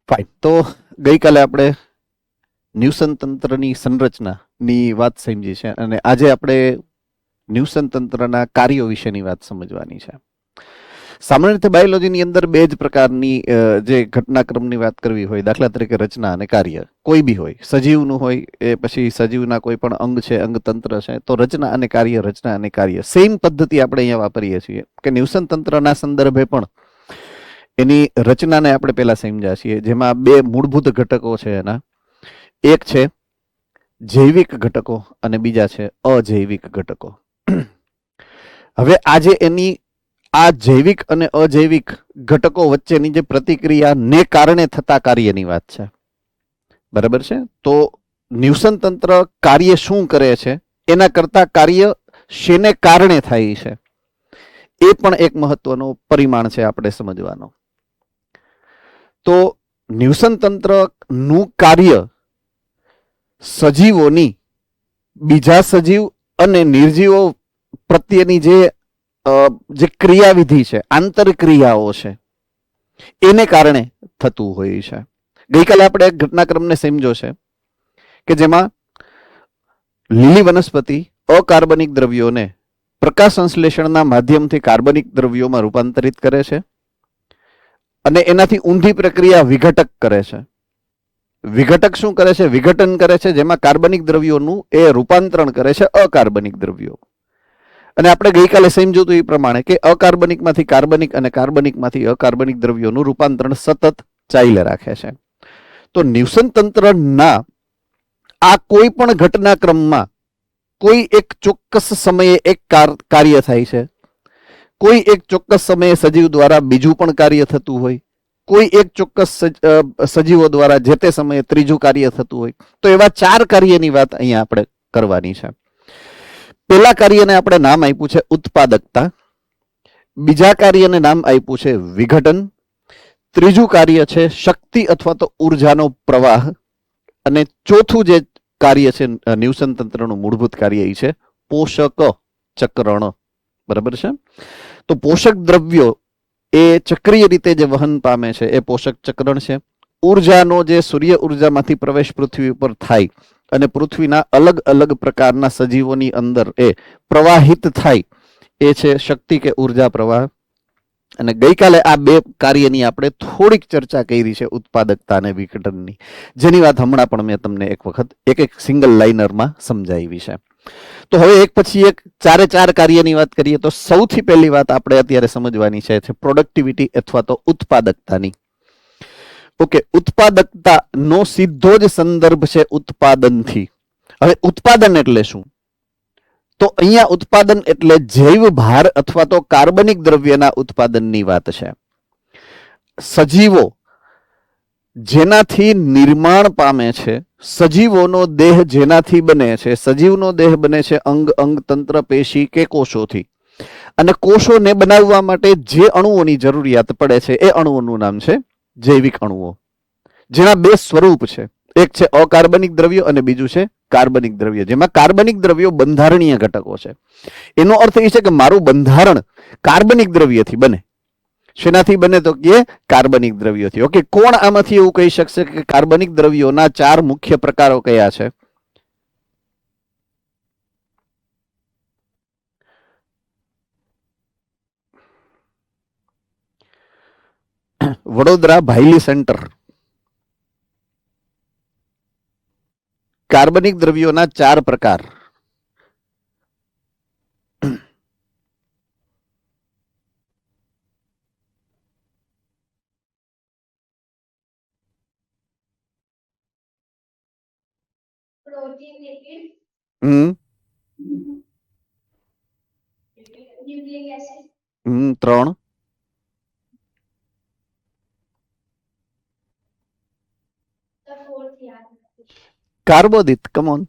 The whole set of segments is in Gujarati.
ફાઇન. તો ગઈકાલે આપણે ન્યુસન તંત્રની સંરચનાની વાત સમજી છે અને આજે આપણે ન્યુસન તંત્રના કાર્યો વિશેની વાત સમજવાની છે. સામાન્ય રીતે બાયોલોજીની અંદર બે જ પ્રકારની જે ઘટનાક્રમની વાત કરવી હોય, દાખલા તરીકે રચના અને કાર્ય, કોઈ બી હોય, સજીવનું હોય એ પછી સજીવના કોઈ પણ અંગ છે, અંગતંત્ર છે, તો રચના અને કાર્ય સેમ પદ્ધતિ આપણે અહીંયા વાપરીએ છીએ કે ન્યુસન તંત્રના સંદર્ભે પણ એની રચનાને આપણે પહેલા સમજ્યા છીએ, જેમાં બે મૂળભૂત ઘટકો છે એના. એક છે જૈવિક ઘટકો અને બીજા છે અજૈવિક ઘટકો. હવે આજે એની આ જૈવિક અને અજૈવિક ઘટકો વચ્ચેની જે પ્રતિક્રિયાને કારણે થતા કાર્યની વાત છે. બરાબર છે? તો ન્યુસન તંત્ર કાર્ય શું કરે છે એના કરતા કાર્ય શેને કારણે થાય છે એ પણ એક મહત્વનો પરિમાણ છે આપણે સમજવાનો. તો ન્યુસન તંત્રનું કાર્ય સજીવોની બીજા સજીવ અને નિર્જીવો પ્રત્યેની જે ક્રિયાવિધિ છે, આંતરક્રિયાઓ છે, એને કારણે થતું હોય છે. ગઈકાલે આપણે એક ઘટનાક્રમને સમજો છે કે જેમાં લીલી વનસ્પતિ અકાર્બનિક દ્રવ્યોને પ્રકાશ સંશ્લેષણના માધ્યમથી કાર્બનિક દ્રવ્યોમાં રૂપાંતરિત કરે છે અને એનાથી ઊંધી પ્રક્રિયા વિઘટક કરે છે. વિઘટક શું કરે છે? વિઘટન કરે છે, જેમાં કાર્બનિક દ્રવ્યોનું એ રૂપાંતરણ કરે છે અકાર્બનિક દ્રવ્યો. અને આપણે ગઈકાલે સમજ્યું હતું એ પ્રમાણે કે અકાર્બનિકમાંથી કાર્બનિક અને કાર્બનિકમાંથી અકાર્બનિક દ્રવ્યોનું રૂપાંતરણ સતત ચાલ્યા રાખે છે. તો ન્યુસન તંત્રના આ કોઈ પણ ઘટનાક્રમમાં કોઈ એક ચોક્કસ સમયે એક કાર્ય થાય છે, કોઈ એક ચોક્કસ સમયે સજીવ દ્વારા બીજું પણ કાર્ય થતું હોય, કોઈ એક ચોક્કસ સજીવો દ્વારા જે તે સમયે ત્રીજું કાર્ય થતું હોય. તો એવા 4 કાર્યની વાત અહીંયા આપણે કરવાની છે. પહેલા કાર્યને આપણે નામ આપ્યું છે ઉત્પાદકતા, બીજા કાર્યને નામ આપ્યું છે વિઘટન, ત્રીજું કાર્ય છે શક્તિ અથવા તો ઉર્જાનો પ્રવાહ, અને ચોથું જે કાર્ય છે ન્યુસન તંત્રનું મૂળભૂત કાર્ય એ છે પોષક ચક્રણ. બરાબર છે? તો પોષક દ્રવ્યો એ ચક્રીય રીતે જે વહન પામે છે એ પોષક ચક્રણ છે. ઉર્જાનો જે સૂર્ય ઉર્જામાંથી પ્રવેશ પૃથ્વી ઉપર થાય અને પૃથ્વીના અલગ અલગ પ્રકારના સજીવોની અંદર એ પ્રવાહિત થાય એ છે શક્તિ કે ઉર્જા પ્રવાહ. અને ગઈકાલે આ બે કાર્યની આપણે થોડીક ચર્ચા કરી છે, ઉત્પાદકતા અને વિઘટનની, જેની વાત હમણાં પણ મેં તમને એક વખત એક સિંગલ લાઇનરમાં સમજાવી છે. તો હવે એક પછી એક 4 કાર્યની વાત કરીએ તો સૌથી પહેલી વાત આપણે અત્યારે સમજવાની છે પ્રોડક્ટિવિટી અથવા તો ઉત્પાદકતાની. ઓકે, ઉત્પાદકતાનો સીધો જ સંદર્ભ છે ઉત્પાદનથી. હવે ઉત્પાદન એટલે શું? તો અહીંયા ઉત્પાદન એટલે જૈવ ભાર અથવા તો કાર્બનિક દ્રવ્યના ઉત્પાદનની વાત છે. સજીવો જેનાથી નિર્માણ પામે છે, સજીવોનો દેહ જેનાથી બને છે, સજીવનો દેહ બને છે અંગ તંત્ર, પેશી કે કોષોથી, અને કોષોને બનાવવા માટે જે અણુઓની જરૂરિયાત પડે છે એ અણુઓનું નામ છે જૈવિક અણુઓ, જેના બે સ્વરૂપ છે. એક છે અકાર્બનિક દ્રવ્યો અને બીજું છે કાર્બનિક દ્રવ્ય, જેમાં કાર્બનિક દ્રવ્યો બંધારણીય ઘટકો છે. એનો અર્થ એ છે કે મારું બંધારણ કાર્બનિક દ્રવ્યથી બને. શેનાથી બને? તો કે કાર્બનિક દ્રવ્યોથી. ઓકે, કોણ આમાંથી એવું કહી શકશે કે કાર્બનિક દ્રવ્યોના 4 મુખ્ય પ્રકારો કયા છે? વડોદરા ભાઈલી સેન્ટર. કાર્બનિક દ્રવ્યોના 4 પ્રકાર. ત્રણ. કાર્બોદિત. કમોન,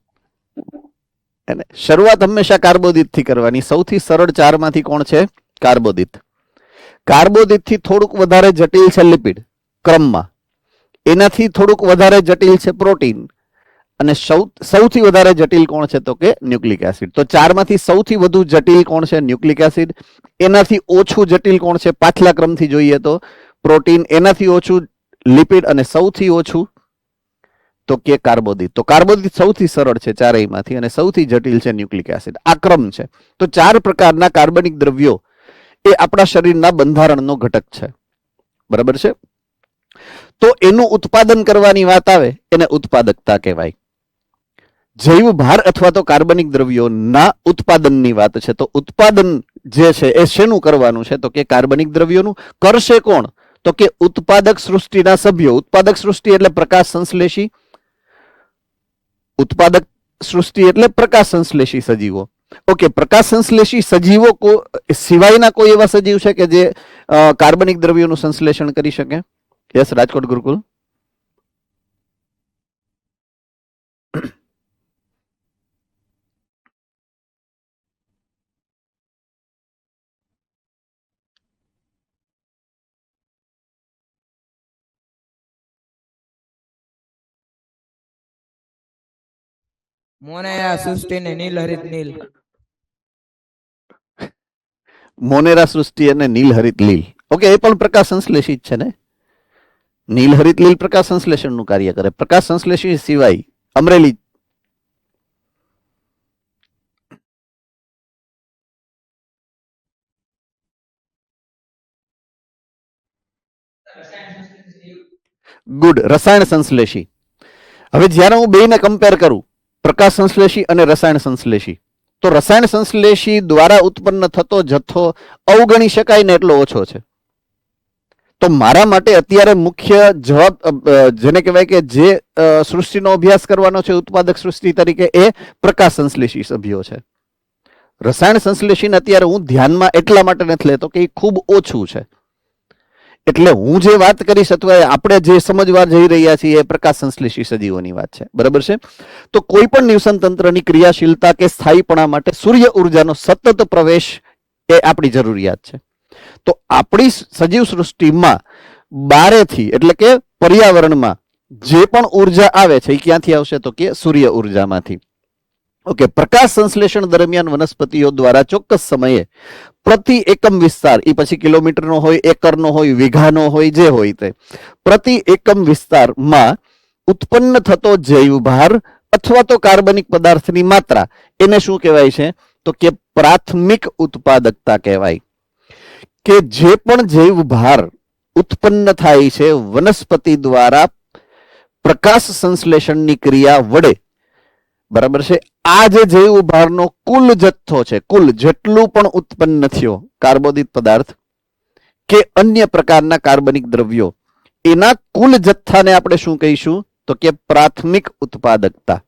શરૂઆત હંમેશા કાર્બોદિત થી કરવાની. સૌથી સરળ 4 માંથી કોણ છે? કાર્બોદિત. કાર્બોદિત થી થોડુંક વધારે જટિલ છે લિપિડ ક્રમમાં, એનાથી થોડુંક વધારે જટિલ છે પ્રોટીન, અને સૌથી વધારે જટિલ કોણ છે? તો કે ન્યુક્લિક એસિડ. તો 4 માંથી સૌથી વધુ જટિલ કોણ છે? Nucleic acid. એનાથી ઓછું જટિલ કોણ છે? પાછલા ક્રમથી જોઈએ તો પ્રોટીન. એનાથી ઓછું લિપિડ અને સૌથી ઓછું તો કે કાર્બોદિત. તો કાર્બોદિત સૌથી સરળ છે ચારેયમાંથી અને સૌથી જટિલ છે ન્યુક્લિક એસિડ. આ ક્રમ છે. તો 4 પ્રકારના કાર્બનિક દ્રવ્યો એ આપણા શરીરના બંધારણનો ઘટક છે. બરાબર છે. તો એનું ઉત્પાદન કરવાની વાત આવે એને ઉત્પાદકતા કહેવાય. જૈવ ભાર અથવા તો કાર્બનિક દ્રવ્યોના ઉત્પાદનની વાત છે. તો ઉત્પાદન જે છે એ શેનું કરવાનું છે તો કે કાર્બનિક દ્રવ્યોનું. કરશે કોણ તો કે ઉત્પાદક સૃષ્ટિના સભ્યો. ઉત્પાદક સૃષ્ટિ એટલે પ્રકાશ સંશ્લેષી. ઉત્પાદક સૃષ્ટિ એટલે પ્રકાશ સંશ્લેષી સજીવો. ઓકે, પ્રકાશ સંશ્લેષી સજીવો સિવાયના કોઈ એવા સજીવ છે કે જે કાર્બનિક દ્રવ્યોનું સંશ્લેષણ કરી શકે? યસ, રાજકોટ ગુરુકુલ. મોનેરા સૃષ્ટિ ને નીલહરિત નીલ. મોનેરા સૃષ્ટિ અને નીલહરિત લીલ. ઓકે, એ પણ પ્રકાશ સંશ્લેષી જ છે ને. નીલહરિત લીલ પ્રકાશ સંશ્લેષણનું કાર્ય કરે. પ્રકાશ સંશ્લેષી સિવાય અમરેલી ગુડ, રસાયણ સંશ્લેષી. હવે જ્યારે હું બેને કમ્પેર કરું, પ્રકાશ સંશ્લેષી અને રસાયણ સંશ્લેષી, તો રસાયણ સંશ્લેષી દ્વારા ઉત્પન્ન થતો જથ્થો અવગણી શકાય ને એટલો ઓછો છે. તો મારા માટે અત્યારે મુખ્ય જવાબ જેને કહેવાય કે જે સૃષ્ટિનો અભ્યાસ કરવાનો છે ઉત્પાદક સૃષ્ટિ તરીકે, એ પ્રકાશ સંશ્લેષી સભ્યો છે. રસાયણ સંશ્લેષીને અત્યારે હું ધ્યાનમાં એટલા માટે નથી લેતો કે એ ખૂબ ઓછું છે. એટલે હું જે વાત કરીશ અથવા આપણે જે સમજવા જઈ રહ્યા છીએ એ પ્રકાશ સંશ્લેષી સજીવોની વાત છે. બરાબર છે. તો કોઈ પણ નિવસન તંત્રની ક્રિયાશીલતા કે સ્થાયીપણા માટે સૂર્ય ઉર્જાનો સતત પ્રવેશ એ આપણી જરૂરિયાત છે. તો આપણી સજીવ સૃષ્ટિમાં બારેથી એટલે કે પર્યાવરણમાં જે પણ ઉર્જા આવે છે એ ક્યાંથી આવશે તો કે સૂર્ય ઉર્જામાંથી. ઓકે, પ્રકાશ સંશ્લેષણ દરમિયાન વનસ્પતિઓ દ્વારા ચોક્કસ સમયે પ્રતિ એકમ વિસ્તાર, એ પછી કિલોમીટરનો હોય, એકરનો હોય, વીઘાનો હોય, જે હોય તે, પ્રતિ એકમ વિસ્તારમાં ઉત્પન્ન થતો જૈવભાર અથવા તો કાર્બનિક પદાર્થની માત્રા, એને શું કહેવાય છે તો કે પ્રાથમિક ઉત્પાદકતા કહેવાય. કે જે પણ જૈવભાર ઉત્પન્ન થાય છે વનસ્પતિ દ્વારા પ્રકાશ સંશ્લેષણની ક્રિયા વડે, બરાબર છે, આ જે જૈવભારનો કુલ જથ્થો છે, કુલ જેટલું પણ ઉત્પન્ન થયો કાર્બોદિત પદાર્થ કે અન્ય પ્રકારના કાર્બનિક દ્રવ્યો, એના કુલ જથ્થાને આપણે શું કહીશું તો કે પ્રાથમિક ઉત્પાદકતા.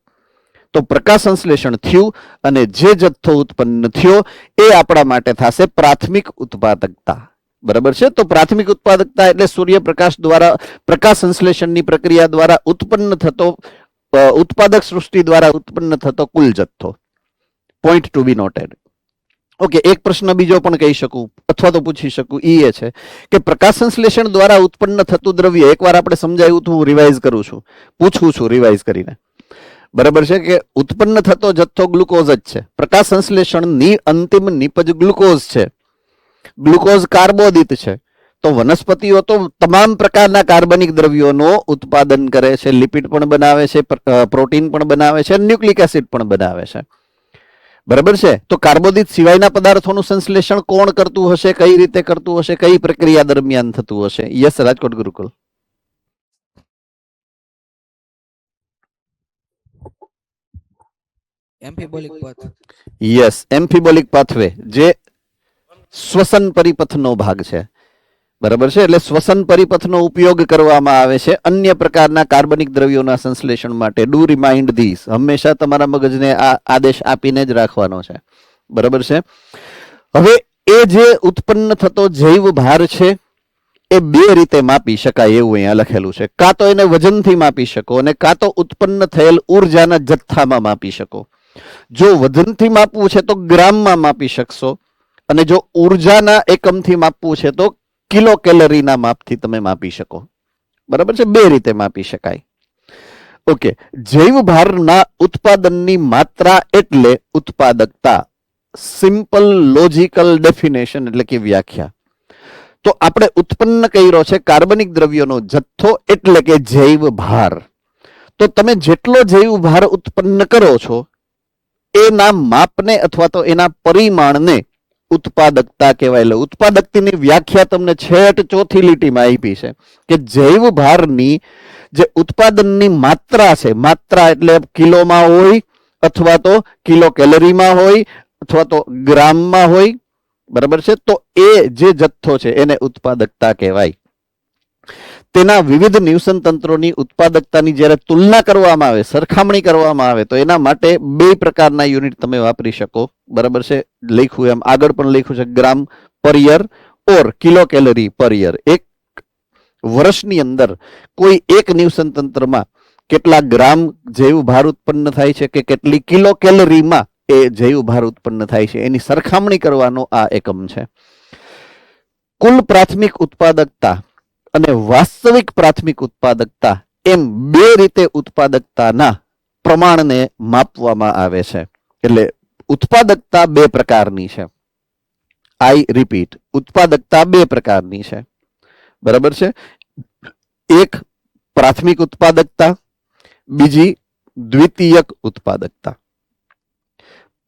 તો પ્રકાશ સંશ્લેષણ થયું અને જે જથ્થો ઉત્પન્ન થયો એ આપણા માટે થશે પ્રાથમિક ઉત્પાદકતા. બરાબર છે. તો પ્રાથમિક ઉત્પાદકતા એટલે સૂર્યપ્રકાશ દ્વારા પ્રકાશ સંશ્લેષણની પ્રક્રિયા દ્વારા ઉત્પન્ન થતો, ઉત્પાદક સૃષ્ટિ દ્વારા ઉત્પન્ન થતો કુલ જથ્થો. પોઈન્ટ ટુ બી નોટેડ. ઓકે, એક પ્રશ્ન બીજો પણ કહી શકું અથવા તો પૂછી શકું, એ છે કે પ્રકાશ સંશ્લેષણ દ્વારા ઉત્પન્ન થતું દ્રવ્ય, એકવાર આપણે સમજાયું તો હું રિવાઇઝ કરું છું, પૂછું છું રિવાઇઝ કરીને. બરાબર છે કે ઉત્પન્ન થતો જથ્થો ગ્લુકોઝ જ છે. પ્રકાશ સંશ્લેષણની અંતિમ નિપજ ગ્લુકોઝ છે. ગ્લુકોઝ કાર્બોદિત છે. તો વનસ્પતિઓ તો તમામ પ્રકારના કાર્બનિક દ્રવ્યોનો ઉત્પાદન કરે છે, લિપિડ પણ બનાવે છે, પ્રોટીન પણ બનાવે છે, ન્યુક્લિક એસિડ પણ બનાવે છે. બરાબર છે. તો કાર્બોદિત સિવાયના પદાર્થોનું સંશ્લેષણ કોણ કરતું હશે, કઈ રીતે કરતું હશે, કઈ પ્રક્રિયા દરમિયાન થતું હશે? યસ, રાજકોટ ગુરુકુલ. એમ્ફીબોલિક પથ. યસ, એમ્ફીબોલિક પાથવે, જે શ્વસન પરિપથનો ભાગ છે. બરાબર છે. એટલે શ્વસન પરિપથનો ઉપયોગ કરવામાં આવે છે અન્ય પ્રકારના કાર્બનિક દ્રવ્યોના સંશ્લેષણ માટે. Do remind this. હંમેશા તમારા મગજને આ આદેશ આપીને જ રાખવાનો છે. બરાબર છે. હવે એ જે ઉત્પન્ન થતો જૈવ ભાર છે એ બે રીતે માપી શકાય એવું અહીંયા લખેલું છે. કાં તો એને વજનથી માપી શકો અને કાં તો ઉત્પન્ન થયેલ ઉર્જાના જથ્થામાં માપી શકો. જો વજનથી માપવું છે તો ગ્રામમાં માપી શકશો અને જો ઉર્જાના એકમથી માપવું છે તો કિલો કેલરીના માપથી તમે માપી શકો. બરાબર છે. બે રીતે માપી શકાય. ઓકે, જૈવ ભારના ઉત્પાદનની માત્રા એટલે ઉત્પાદકતા. સિમ્પલ લોજિકલ ડેફિનેશન એટલે કે વ્યાખ્યા. તો આપણે ઉત્પન્ન કર્યો છે કાર્બનિક દ્રવ્યોનો જથ્થો એટલે કે જૈવ ભાર. તો તમે જેટલો જૈવ ભાર ઉત્પન્ન કરો છો એના માપને અથવા તો એના પરિમાણને ઉત્પાદકતા કહેવાય. એટલે ઉત્પાદકતાની વ્યાખ્યા તમને છેટ ચોથી લીટીમાં આપી છે કે જૈવ ભારની જે ઉત્પાદનની માત્રા છે, માત્રા એટલે કિલોમાં હોય અથવા તો કિલો કેલરીમાં હોય અથવા તો ગ્રામમાં હોય, બરાબર છે. તો એ જે જથ્થો છે એને ઉત્પાદકતા કહેવાય. તેના વિવિધ નિવસન તંત્રોની ઉત્પાદકતાની જ્યારે તુલના કરવામાં આવે, સરખામણી કરવામાં આવે તો એના માટે બે પ્રકારના યુનિટ તમે વાપરી શકો, બરાબર છે. લખ્યું એમ આગળ પણ લખ્યું છે gram per year or kilo calorie per year. એક વર્ષની અંદર કોઈ એક નિવસન તંત્રમાં કેટલા ગ્રામ જૈવ ભાર ઉત્પન્ન થાય છે કે કેટલી કિલો કેલરીમાં એ જૈવ ભાર ઉત્પન્ન થાય છે એની સરખામણી કરવાનો આ એકમ છે. કુલ પ્રાથમિક ઉત્પાદકતા અને વાસ્તવિક પ્રાથમિક ઉત્પાદકતા એમ બે રીતે ઉત્પાદકતાના પ્રમાણને માપવામાં આવે છે. એટલે ઉત્પાદકતા બે પ્રકારની છે. આઈ રિપીટ, ઉત્પાદકતા બે પ્રકારની છે, બરાબર છે. એક પ્રાથમિક ઉત્પાદકતા, બીજી દ્વિતીયક ઉત્પાદકતા.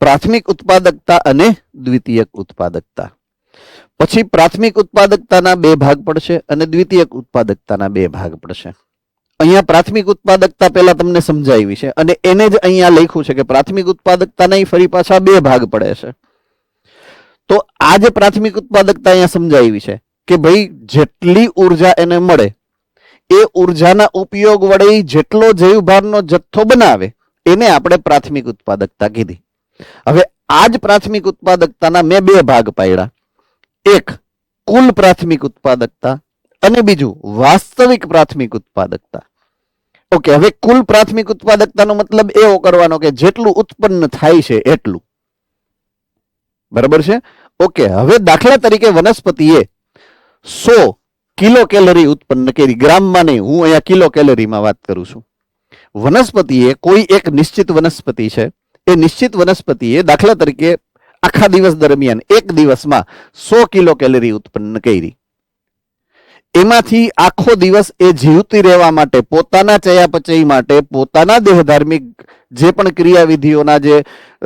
પ્રાથમિક ઉત્પાદકતા અને દ્વિતીયક ઉત્પાદકતા. પછી પ્રાથમિક ઉત્પાદકતાના બે ભાગ પડશે અને દ્વિતીયક ઉત્પાદકતાના બે ભાગ પડશે. અહીંયા પ્રાથમિક ઉત્પાદકતા પહેલા તમને સમજાવી છે અને એને જ અહીંયા લખ્યું છે કે પ્રાથમિક ઉત્પાદકતાના ફરી પાછા બે ભાગ પડે છે. તો આ જે પ્રાથમિક ઉત્પાદકતા અહીંયા સમજાવી છે કે ભાઈ જેટલી ઉર્જા એને મળે એ ઉર્જાના ઉપયોગ વડે જેટલો જૈવભારનો જથ્થો બનાવે એને આપણે પ્રાથમિક ઉત્પાદકતા કીધી. હવે આ જ પ્રાથમિક ઉત્પાદકતાના મેં બે ભાગ પાડ્યા. એક કુલ પ્રાથમિક ઉત્પાદકતા અને બીજું વાસ્તવિક પ્રાથમિક ઉત્પાદકતા. ઓકે, હવે કુલ પ્રાથમિક ઉત્પાદકતાનો મતલબ એવો કરવાનો કે જેટલું ઉત્પન્ન થાય છે એટલું, બરાબર છે. ઓકે, હવે દાખલા તરીકે વનસ્પતિએ 100 કિલો કેલરી ઉત્પન્ન કરી, ગ્રામમાં નહીં, હું અહીંયા કિલો કેલરીમાં વાત કરું છું. વનસ્પતિએ કોઈ એક નિશ્ચિત વનસ્પતિ છે, એ નિશ્ચિત વનસ્પતિએ દાખલા તરીકે આખા દિવસ દરમિયાન એક દિવસમાં 100 કિલો કેલરી ઉત્પન્ન કરી. એમાંથી આખો દિવસ એ જીવતી રહેવા માટે, પોતાના ચયાપચય માટે, પોતાના દેહધાર્મિક જે પણ ક્રિયાવિધિઓના જે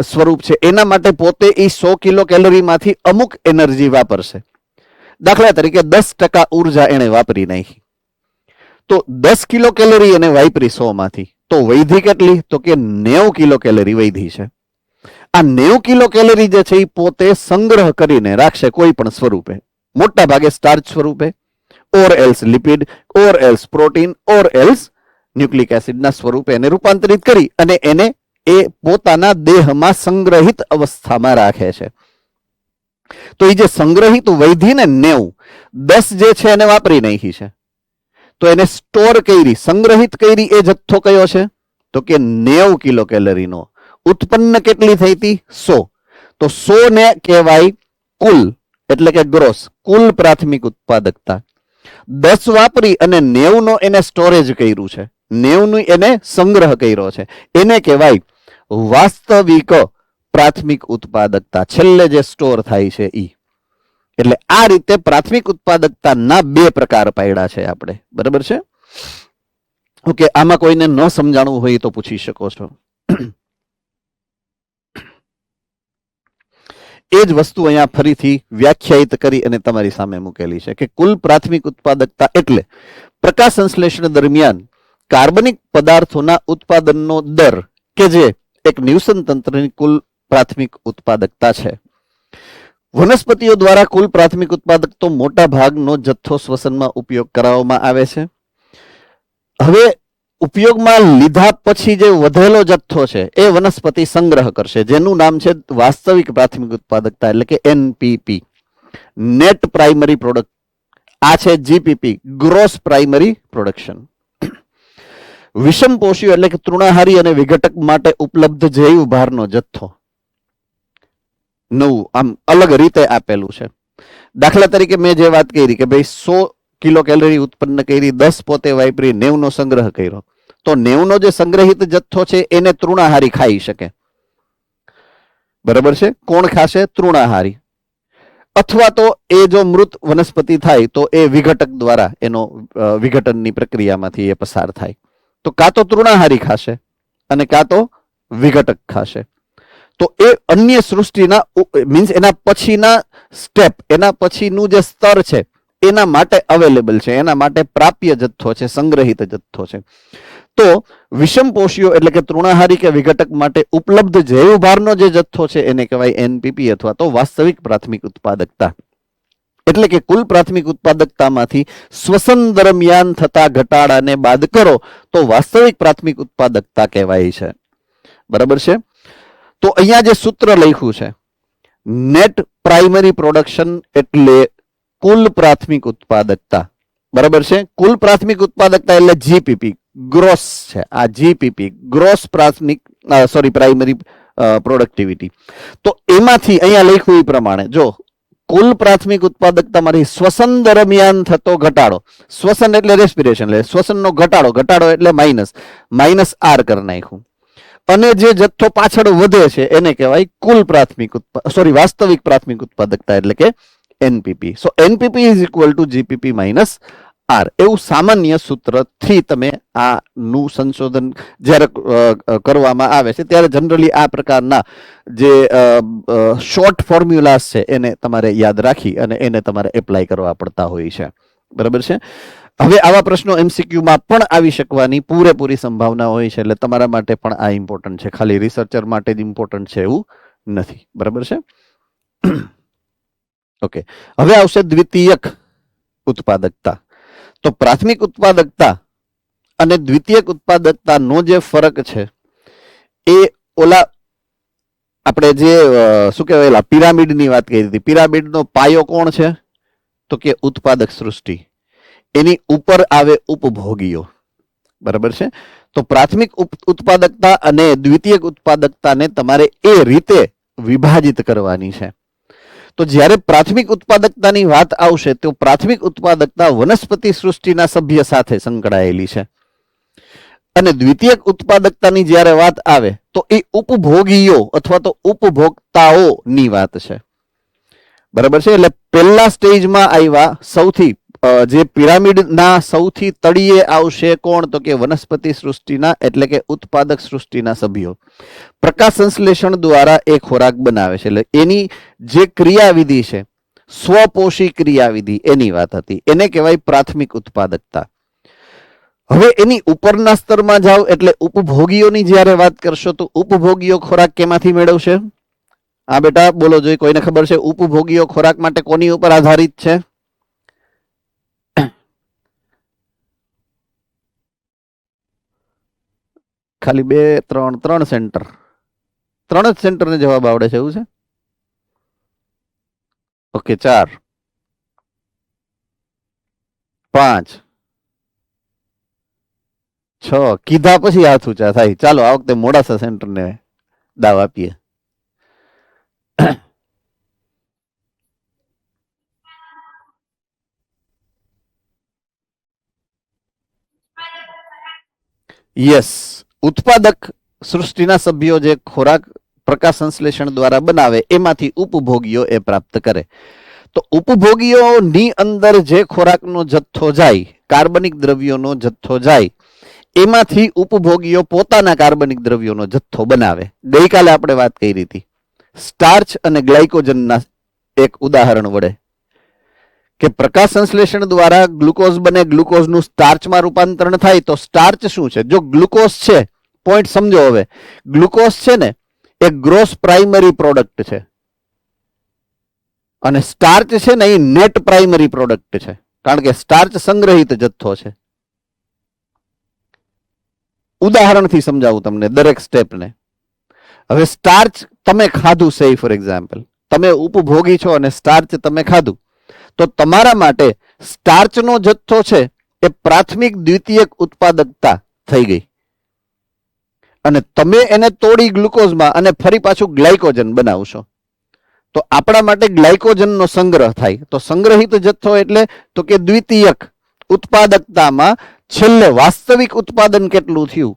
સ્વરૂપ છે એના માટે પોતે એ 100 કિલો કેલરીમાંથી અમુક એનર્જી વાપરશે. દાખલા તરીકે 10% ઉર્જા એને વાપરી નાખી, તો 10 કિલો કેલરી એને વાપરી 100 માંથી, તો વૈધી કેટલી? તો કે 90 કિલો કેલરી વૈધી છે. આ 90 કિલો કેલરી જે છે એ પોતે સંગ્રહ કરીને રાખશે કોઈ પણ સ્વરૂપે, મોટા ભાગે સ્ટાર્ચ સ્વરૂપે, or else lipid, or else protein, or else nucleic એસિડના સ્વરૂપે એને રૂપાંતરિત કરી અને એને એ પોતાના દેહમાં સંગ્રહિત અવસ્થામાં રાખે છે. તો એ જે સંગ્રહિત વૈધી ને 90, 10 જે છે એને વાપરી નાખી છે, તો એને સ્ટોર કરી, સંગ્રહિત કરી એ જથ્થો કયો છે? તો કે 90 કિલો કેલરીનો. ઉત્પન્ન કેટલી થઈ હતી? 100. તો 100 ને કહેવાય કુલ, એટલે કે ગ્રોસ, કુલ પ્રાથમિક ઉત્પાદકતા. 10 વાપરી અને 90 નો એને સ્ટોરેજ કર્યું છે, 90 નું એને સંગ્રહ કર્યો છે, એને કહેવાય વાસ્તવિક પ્રાથમિક ઉત્પાદકતા. છેલ્લે જે સ્ટોર થાય છે ઈ. એટલે આ રીતે પ્રાથમિક ઉત્પાદકતાના બે પ્રકાર પાડ્યા છે આપણે, બરાબર છે. ઓકે, આમાં કોઈને ન સમજાણું હોય તો પૂછી શકો છો. એ જ વસ્તુ અહીંયા ફરીથી વ્યાખ્યાયિત કરી અને તમારી સામે મૂકેલી છે કે કુલ પ્રાથમિક ઉત્પાદકતા એટલે પ્રકાશ સંશ્લેષણ દરમિયાન કાર્બનિક પદાર્થોના ઉત્પાદનનો દર કે જે એક નિવસન તંત્રની કુલ પ્રાથમિક ઉત્પાદકતા છે. વનસ્પતિઓ દ્વારા કુલ પ્રાથમિક ઉત્પાદક તો મોટા ભાગનો જથ્થો શ્વસનમાં ઉપયોગ કરાવવામાં આવે છે. હવે ઉપયોગમાં લીધા પછી જે વધેલો જથ્થો છે એ વનસ્પતિ સંગ્રહ કરશે, જેનું નામ છે વાસ્તવિક પ્રાથમિક ઉત્પાદકતા, એટલે કે એનપીપી, નેટ પ્રાઇમરી પ્રોડક્ટ. આ છે જીપીપી, ગ્રોસ પ્રાઇમરી પ્રોડક્શન. વિષમપોષીઓ એટલે કે તૃણાહારી અને વિઘટક માટે ઉપલબ્ધ જૈવ ભારનો જથ્થો. નવું આમ અલગ રીતે આપેલું છે. દાખલા તરીકે મેં જે વાત કરી કે ભાઈ 100 કિલો કેલરી ઉત્પન્ન કરી, 10 પોતે વાપરી, 90 નો સંગ્રહ કર્યો, તો 90 નો જે સંગ્રહિત જથ્થો છે એને તૃણાહારી ખાઈ શકે, બરાબર છે. કોણ ખાશે? તૃણાહારી. અથવા તો એ જો મૃત વનસ્પતિ થાય તો એ વિઘટક દ્વારા એનો વિઘટનની પ્રક્રિયામાંથી એ પસાર થાય. તો કાં તો તૃણાહારી ખાશે અને કાં તો વિઘટક ખાશે. તો એ અન્ય સૃષ્ટિના મીન્સ એના પછીના સ્ટેપ, એના પછીનું જે સ્તર છે એના માટે અવેલેબલ છે, એના માટે પ્રાપ્ય જથ્થો છે, સંગ્રહિત જથ્થો છે. તો વિષમપોષીઓ એટલે કે તૃણાહારી કે વિઘટક માટે ઉપલબ્ધ જૈવભારનો જે જથ્થો છે એને કહેવાય એનપીપી અથવા તો વાસ્તવિક પ્રાથમિક ઉત્પાદકતા. એટલે કે કુલ પ્રાથમિક ઉત્પાદકતામાંથી શ્વસન દરમિયાન થતા ઘટાડાને બાદ કરો તો વાસ્તવિક પ્રાથમિક ઉત્પાદકતા કહેવાય છે. બરાબર છે. તો અહીંયા જે સૂત્ર લખ્યું છે, નેટ પ્રાઇમરી પ્રોડક્શન એટલે કુલ પ્રાથમિક ઉત્પાદકતા. બરાબર છે. કુલ પ્રાથમિક ઉત્પાદકતા એટલે જીપીપી ગ્રોસ છે. આ જીપીપી ગ્રોસ પ્રાઇમરી પ્રોડક્ટિવિટી. તો એમાંથી અહીંયા લખ્યું એ પ્રમાણે જો કુલ પ્રાથમિક ઉત્પાદકતામાંથી શ્વસન દરમિયાન થતો ઘટાડો, શ્વસન એટલે રેસ્પિરેશન, એટલે શ્વસનનો ઘટાડો, ઘટાડો એટલે માઇનસ આર કરી નાખ્યું, અને જે જથ્થો પાછળ વધે છે એને કહેવાય કુલ વાસ્તવિક પ્રાથમિક ઉત્પાદકતા એટલે કે NPP. So NPP is equal to GPP minus R. એવું સામાન્ય સૂત્રથી તમે આનું સંશોધન જ્યારે કરવામાં આવે છે ત્યારે જનરલી આ પ્રકારના જે શોર્ટ ફોર્મ્યુલાસ છે એને તમારે યાદ રાખી અને એને તમારે એપ્લાય કરવા પડતા હોય છે. બરાબર છે. હવે આવા પ્રશ્નો એમસીક્યુમાં પણ આવી શકવાની પૂરેપૂરી સંભાવના હોય છે, એટલે તમારા માટે પણ આ ઇમ્પોર્ટન્ટ છે. ખાલી રિસર્ચર માટે જ ઇમ્પોર્ટન્ટ છે એવું નથી. બરાબર છે. ઓકે, હવે આવશે દ્વિતીયક ઉત્પાદકતા. તો પ્રાથમિક ઉત્પાદકતા અને દ્વિતીયક ઉત્પાદકતાનો જે ફરક છે એ ઓલા આપણે જે શું કહેવાય પિરામિડની વાત કરી હતી, પિરામિડનો પાયો કોણ છે તો કે ઉત્પાદક સૃષ્ટિ, એની ઉપર આવે ઉપભોગીઓ. બરાબર છે. તો પ્રાથમિક ઉત્પાદકતા અને દ્વિતીયક ઉત્પાદકતાને તમારે એ રીતે વિભાજિત કરવાની છે. તો જ્યારે પ્રાથમિક ઉત્પાદકતાની વાત આવશે તો પ્રાથમિક ઉત્પાદકતા વનસ્પતિ સૃષ્ટિના સભ્ય સાથે સંકળાયેલી છે, અને દ્વિતીયક ઉત્પાદકતાની જ્યારે વાત આવે તો એ ઉપભોગીઓ અથવા તો ઉપભોક્તાઓની વાત છે. બરાબર છે. એટલે પહેલા સ્ટેજમાં આવ્યા સૌથી જે પિરામિડના સૌથી તળિયે આવશે કોણ તો કે વનસ્પતિ સૃષ્ટિના એટલે કે ઉત્પાદક સૃષ્ટિના સભ્યો પ્રકાશ સંશ્લેષણ દ્વારા એ ખોરાક બનાવે છે. એટલે એની જે ક્રિયાવિધિ છે સ્વપોષી ક્રિયાવિધિ એની વાત હતી, એને કહેવાય પ્રાથમિક ઉત્પાદકતા. હવે એની ઉપરના સ્તરમાં જાઓ એટલે ઉપભોગીઓની જ્યારે વાત કરશો તો ઉપભોગીઓ ખોરાક કેમાંથી મેળવશે? હા બેટા બોલો જોઈએ, કોઈને ખબર છે ઉપભોગીઓ ખોરાક માટે કોની ઉપર આધારિત છે? ખાલી 2 3 સેન્ટર, 3 જ સેન્ટરને જવાબ આવડે છે એવું છે? ઓકે, 4 5 6 કીધા પછી હાથ ઊંચા થાય. ચાલો આ વખતે મોડાસા સેન્ટરને દાવ આપીએ. યસ, ઉત્પાદક સૃષ્ટિના સભ્યો જે ખોરાક પ્રકાશ સંશ્લેષણ દ્વારા બનાવે એમાંથી ઉપભોગીઓ એ પ્રાપ્ત કરે. તો ઉપભોગીઓની અંદર જે ખોરાકનો જથ્થો જાય, કાર્બનિક દ્રવ્યોનો જથ્થો જાય, એમાંથી ઉપભોગીઓ પોતાના કાર્બનિક દ્રવ્યોનો જથ્થો બનાવે. ગઈકાલે આપણે વાત કરી હતી સ્ટાર્ચ અને ગ્લાયકોજનના એક ઉદાહરણ વડે કે પ્રકાશ સંશ્લેષણ દ્વારા ગ્લુકોઝ બને, ગ્લુકોઝનું સ્ટાર્ચમાં રૂપાંતરણ થાય. તો સ્ટાર્ચ શું છે? જો ગ્લુકોઝ છે, પોઈન્ટ સમજો. હવે ગ્લુકોઝ છે ને એ ગ્રોસ પ્રાઇમરી પ્રોડક્ટ છે, અને સ્ટાર્ચ છે ને એ નેટ પ્રાઇમરી પ્રોડક્ટ છે, કારણ કે સ્ટાર્ચ સંગ્રહિત જથ્થો છે. ઉદાહરણથી સમજાવું તમને દરેક સ્ટેપને. હવે સ્ટાર્ચ તમે ખાધું, સે ફોર એક્ઝામ્પલ તમે ઉપભોગી છો અને સ્ટાર્ચ તમે ખાધું, તો તમારા માટે સ્ટાર્ચનો જથ્થો છે એ પ્રાથમિક દ્વિતીયક ઉત્પાદકતા થઈ ગઈ, અને તમે એને તોડી ગ્લુકોઝમાં અને ફરી પાછું ગ્લાયકોજન બનાવશો. તો આપણા માટે ગ્લાયકોજનનો સંગ્રહ થાય. તો સંગ્રહિત જથ્થો એટલે તો કે દ્વિતીયક ઉત્પાદકતામાં છેલ્લે વાસ્તવિક ઉત્પાદન કેટલું થયું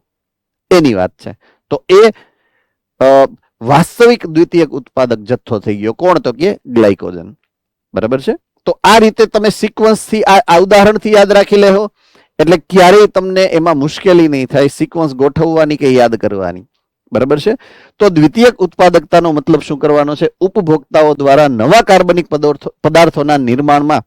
એની વાત છે. તો એ વાસ્તવિક દ્વિતીયક ઉત્પાદક જથ્થો થઈ ગયો. કોણ તો કે ગ્લાયકોજન. બરાબર છે. તો આ રીતે તમે સિક્વન્સથી આ ઉદાહરણથી યાદ રાખી લેહો એટલે ક્યારેય તમને એમાં મુશ્કેલી નહીં થાય સિક્વન્સ ગોઠવવાની કે યાદ કરવાની. બરાબર છે. તો દ્વિતીયક ઉત્પાદકતાનો મતલબ શું કરવાનો છે? ઉપભોક્તાઓ દ્વારા નવા કાર્બનિક પદાર્થોના નિર્માણમાં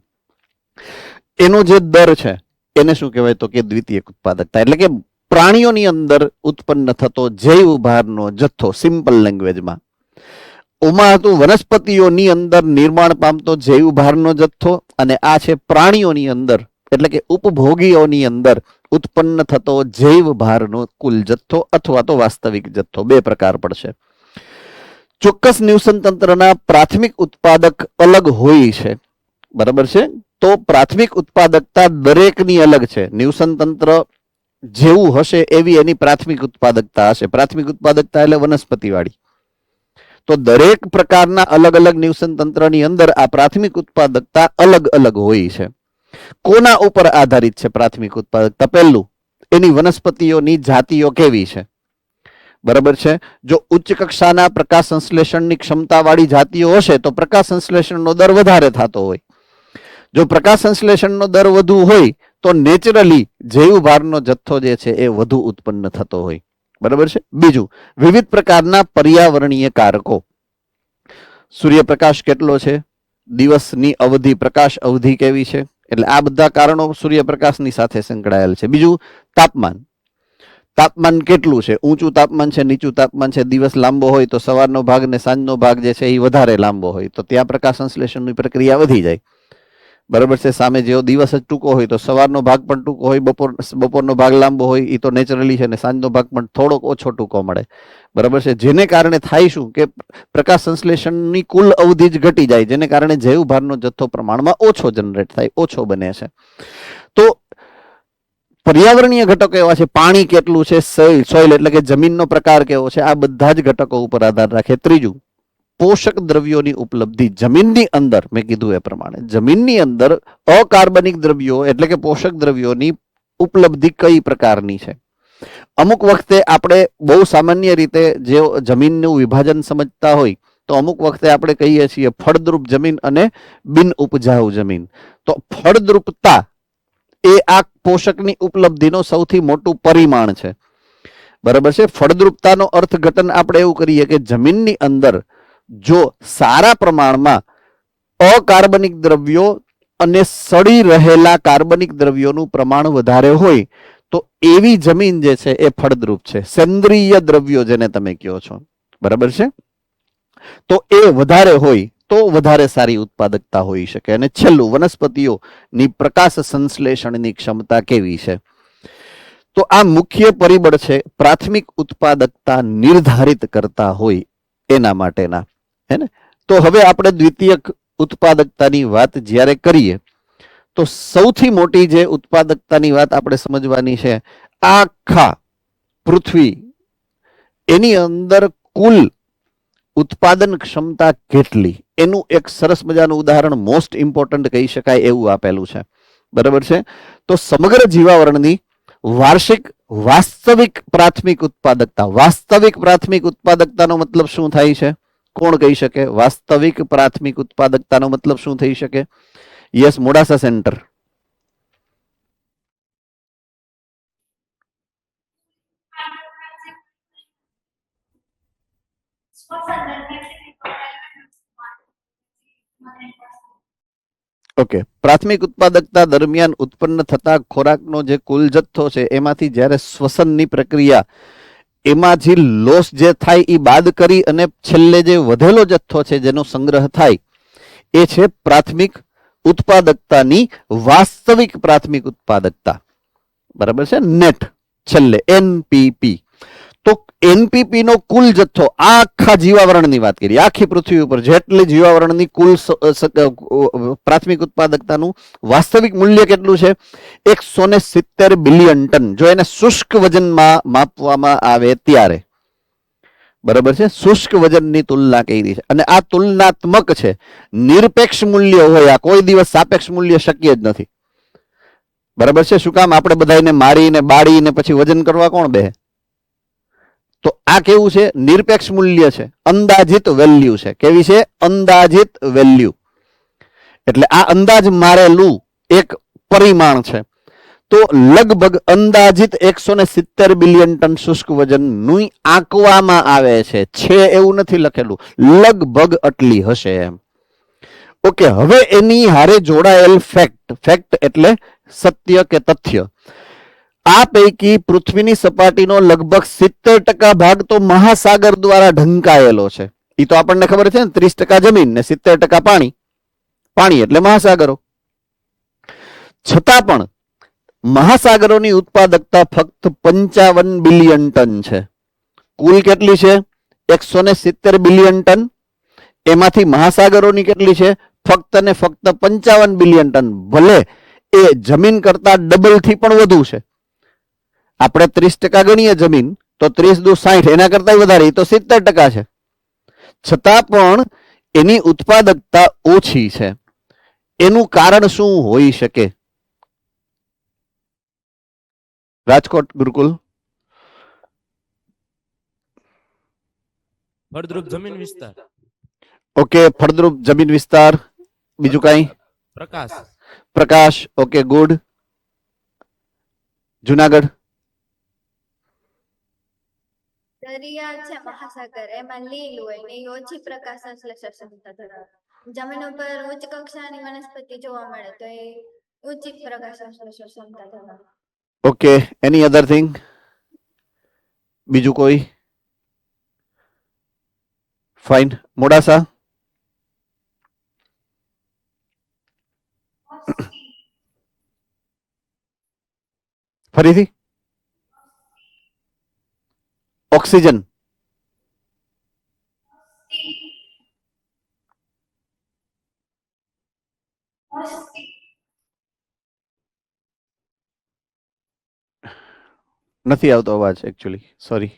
એનો જે દર છે એને શું કહેવાય? તો કે દ્વિતીયક ઉત્પાદકતા. એટલે કે પ્રાણીઓની અંદર ઉત્પન્ન થતો જૈવ ભારનો જથ્થો, સિમ્પલ લેંગ્વેજમાં. ઓમાં હતું વનસ્પતિઓની અંદર નિર્માણ પામતો જૈવ ભારનો જથ્થો, અને આ છે પ્રાણીઓની અંદર એટલે કે ઉપભોગીઓની અંદર ઉત્પન્ન થતો જૈવ ભારનો કુલ જથ્થો અથવા તો વાસ્તવિક જથ્થો. બે પ્રકાર પડશે. ચોક્કસ નિવસન તંત્રના પ્રાથમિક ઉત્પાદક અલગ હોય છે. બરાબર છે. તો પ્રાથમિક ઉત્પાદકતા દરેકની અલગ છે. નિવસન તંત્ર જેવું હશે એવી એની પ્રાથમિક ઉત્પાદકતા હશે. પ્રાથમિક ઉત્પાદકતા એટલે વનસ્પતિવાળી. તો દરેક પ્રકારના અલગ અલગ નિવસન તંત્રની અંદર આ પ્રાથમિક ઉત્પાદકતા અલગ અલગ હોય છે. કોના ઉપર આધારિત છે પ્રાથમિક ઉત્પાદકતા? પહેલું, એની વનસ્પતિઓની જાતિઓ કેવી છે. બરાબર છે. જો ઉચ્ચ કક્ષાના પ્રકાશ સંશ્લેષણની ક્ષમતાવાળી જાતિઓ હશે તો પ્રકાશ સંશ્લેષણનો દર વધારે થતો હોય. જો પ્રકાશ સંશ્લેષણનો દર વધુ હોય તો નેચરલી જૈવ ભારનો જથ્થો જે છે એ વધુ ઉત્પન્ન થતો હોય. બરાબર છે. બીજું, વિવિધ પ્રકારના પર્યાવરણીય કારકો. સૂર્યપ્રકાશ કેટલો છે, દિવસની અવધિ, પ્રકાશ અવધિ કેવી છે, એટલે આ બધા કારણો સૂર્યપ્રકાશની સાથે સંકળાયેલ છે. બીજું, તાપમાન. તાપમાન કેટલું છે? ઊંચું તાપમાન છે, નીચું તાપમાન છે. દિવસ લાંબો હોય તો સવારનો ભાગ ને સાંજનો ભાગ જે છે એ વધારે લાંબો હોય તો ત્યાં પ્રકાશ સંશ્લેષણની પ્રક્રિયા વધી જાય. બરાબર છે. સામે જેવો દિવસ જ ટૂંકો હોય તો સવારનો ભાગ પણ ટૂંકો હોય, બપોરનો ભાગ લાંબો હોય એ તો નેચરલી છે, ને સાંજનો ભાગ પણ થોડોક ઓછો ટૂંકો મળે. બરાબર છે. જેને કારણે થાય શું કે પ્રકાશ સંશ્લેષણની કુલ અવધિ જ ઘટી જાય, જેને કારણે જૈવ ભારનો જથ્થો પ્રમાણમાં ઓછો જનરેટ થાય, ઓછો બને છે. તો પર્યાવરણીય ઘટકો એવા છે, પાણી કેટલું છે, સોઇલ એટલે કે જમીનનો પ્રકાર કેવો છે, આ બધા જ ઘટકો ઉપર આધાર રાખે. ત્રીજું, પોષક દ્રવ્યોની ઉપલબ્ધિ. જમીનની અંદર મેં કીધું એ પ્રમાણે જમીનની અંદર અકાર્બનિક દ્રવ્યો એટલે કે પોષક દ્રવ્યોની ઉપલબ્ધિ કઈ પ્રકારની છે. અમુક વખતે આપણે બહુ સામાન્ય રીતે જે જમીનનું વિભાજન સમજતા હોય તો અમુક વખતે આપણે કહીએ છીએ ફળદ્રુપ જમીન અને બિન ઉપજાઉ જમીન. તો ફળદ્રુપતા એ આ પોષકની ઉપલબ્ધિનો સૌથી મોટું પરિમાણ છે. બરાબર છે. ફળદ્રુપતાનો અર્થઘટન આપણે એવું કરીએ કે જમીનની અંદર જો સારા પ્રમાણમાં અકાર્બનિક દ્રવ્યો અને સડી રહેલા કાર્બનિક દ્રવ્યોનું પ્રમાણ વધારે હોય તો એવી જમીન જે છે એ ફળદ્રુપ છે. સેન્દ્રિય દ્રવ્યો જેને તમે કહો છો. બરાબર છે. તો એ વધારે હોય તો વધારે સારી ઉત્પાદકતા હોઈ શકે. અને છેલ્લું, વનસ્પતિઓની પ્રકાશ સંશ્લેષણની ક્ષમતા કેવી છે. તો આ મુખ્ય પરિબળ છે પ્રાથમિક ઉત્પાદકતા નિર્ધારિત કરતા હોય એના માટેના. હે ને? તો હવે આપણે દ્વિતીયક ઉત્પાદકતાની વાત જ્યારે કરીએ તો સૌથી મોટી જે ઉત્પાદકતાની વાત આપણે સમજવાની છે, આખા પૃથ્વી એની અંદર કુલ ઉત્પાદન ક્ષમતા કેટલી, એનું એક સરસ મજાનું ઉદાહરણ, મોસ્ટ ઇમ્પોર્ટન્ટ કહી શકાય એવું આપેલું છે. બરાબર છે. તો સમગ્ર જીવાવરણની વાર્ષિક વાસ્તવિક પ્રાથમિક ઉત્પાદકતા. વાસ્તવિક પ્રાથમિક ઉત્પાદકતાનો મતલબ શું થાય છે? કોણ કહી શકે? વાસ્તવિક પ્રાથમિક ઉત્પાદકતાનો મતલબ શું થઈ શકે? Yes, Modasa centre. ઓકે. પ્રાથમિક ઉત્પાદકતા દરમિયાન ઉત્પન્ન થતા ખોરાકનો જે કુલ જથ્થો છે એમાંથી જ્યારે શ્વસનની પ્રક્રિયા એમાંથી લોસ જે થાય એ બાદ કરી અને છેલ્લે જે વધેલો જથ્થો છે જેનો સંગ્રહ થાય એ છે પ્રાથમિક ઉત્પાદકતાની વાસ્તવિક પ્રાથમિક ઉત્પાદકતા. બરાબર છે. નેટ છેલ્લે NPP. તો NPP નો કુલ જથ્થો આખા જીવાવરણની વાત કરીએ, આખી પૃથ્વી ઉપર જેટલી જીવાવરણની કુલ પ્રાથમિક ઉત્પાદકતાનું વાસ્તવિક મૂલ્ય કેટલું છે? 170 બિલિયન ટન. જો એને શુષ્ક વજનમાં માપવામાં આવે ત્યારે. બરાબર છે. શુષ્ક વજનની તુલના કરી છે અને આ તુલનાત્મક છે. નિરપેક્ષ મૂલ્ય હોય, આ કોઈ દિવસ સાપેક્ષ મૂલ્ય શક્ય જ નથી. બરાબર છે. શું કામ? આપણે બધાને મારીને બાળીને પછી વજન કરવા કોણ બે? તો આ કેવું છે? નિરપેક્ષ મૂલ્ય છે, અંદાજિત વેલ્યુ છે. કેવી છે? અંદાજિત વેલ્યુ. એટલે આ અંદાજ મારેલું એક પરિમાણ છે. તો લગભગ અંદાજિત 170 બિલિયન ટન શુષ્ક વજનનું આંકવામાં આવે છે એવું નથી લખેલું, લગભગ આટલી હશે એમ. ઓકે, હવે એની હારે જોડાયેલ ફેક્ટ એટલે સત્ય કે તથ્ય. આ પૈકી પૃથ્વીની સપાટીનો લગભગ 70% ભાગ તો મહાસાગર દ્વારા ઢંકાયેલો છે. એ તો આપણને ખબર છે ને, 30% જમીન ને 70% પાણી. પાણી એટલે મહાસાગરો. છતાં પણ મહાસાગરોની ઉત્પાદકતા ફક્ત 55 બિલિયન ટન છે. કુલ કેટલી છે? 170 બિલિયન ટન. એમાંથી મહાસાગરોની કેટલી છે? ફક્ત ને ફક્ત 55 બિલિયન ટન. ભલે એ જમીન કરતા ડબલ થી પણ વધુ છે. આપણે 30% ગણીએ જમીન તો 30 દુ 60, એના કરતા વધારે, એ તો 70% છે. છતાં પણ એની ઉત્પાદકતા ઓછી છે. એનું કારણ શું હોઈ શકે? રાજકોટ ગુરુકુલ. ફળદ્રુપ જમીન વિસ્તાર. ઓકે, ફળદ્રુપ જમીન વિસ્તાર. બીજું કઈ? પ્રકાશ. પ્રકાશ. Okay, good. જુનાગઢ. દરિયા છે મહાસાગર, એમાં લીલ હોય ને એ ઓછી પ્રકાશ સંશ્લેષણ ક્ષમતા ધરાવે. જમીન ઉપર ઉચ્ચ કક્ષાની વનસ્પતિ જોવા મળે તો એ ઊંચી પ્રકાશ સંશ્લેષણ ક્ષમતા ધરાવે. Okay, any other thing? બીજું કોઈ? ફાઇન. મોડાસા. ફરીથી? ઓક્સિજન. નથી આવતો અવાજ actually, sorry.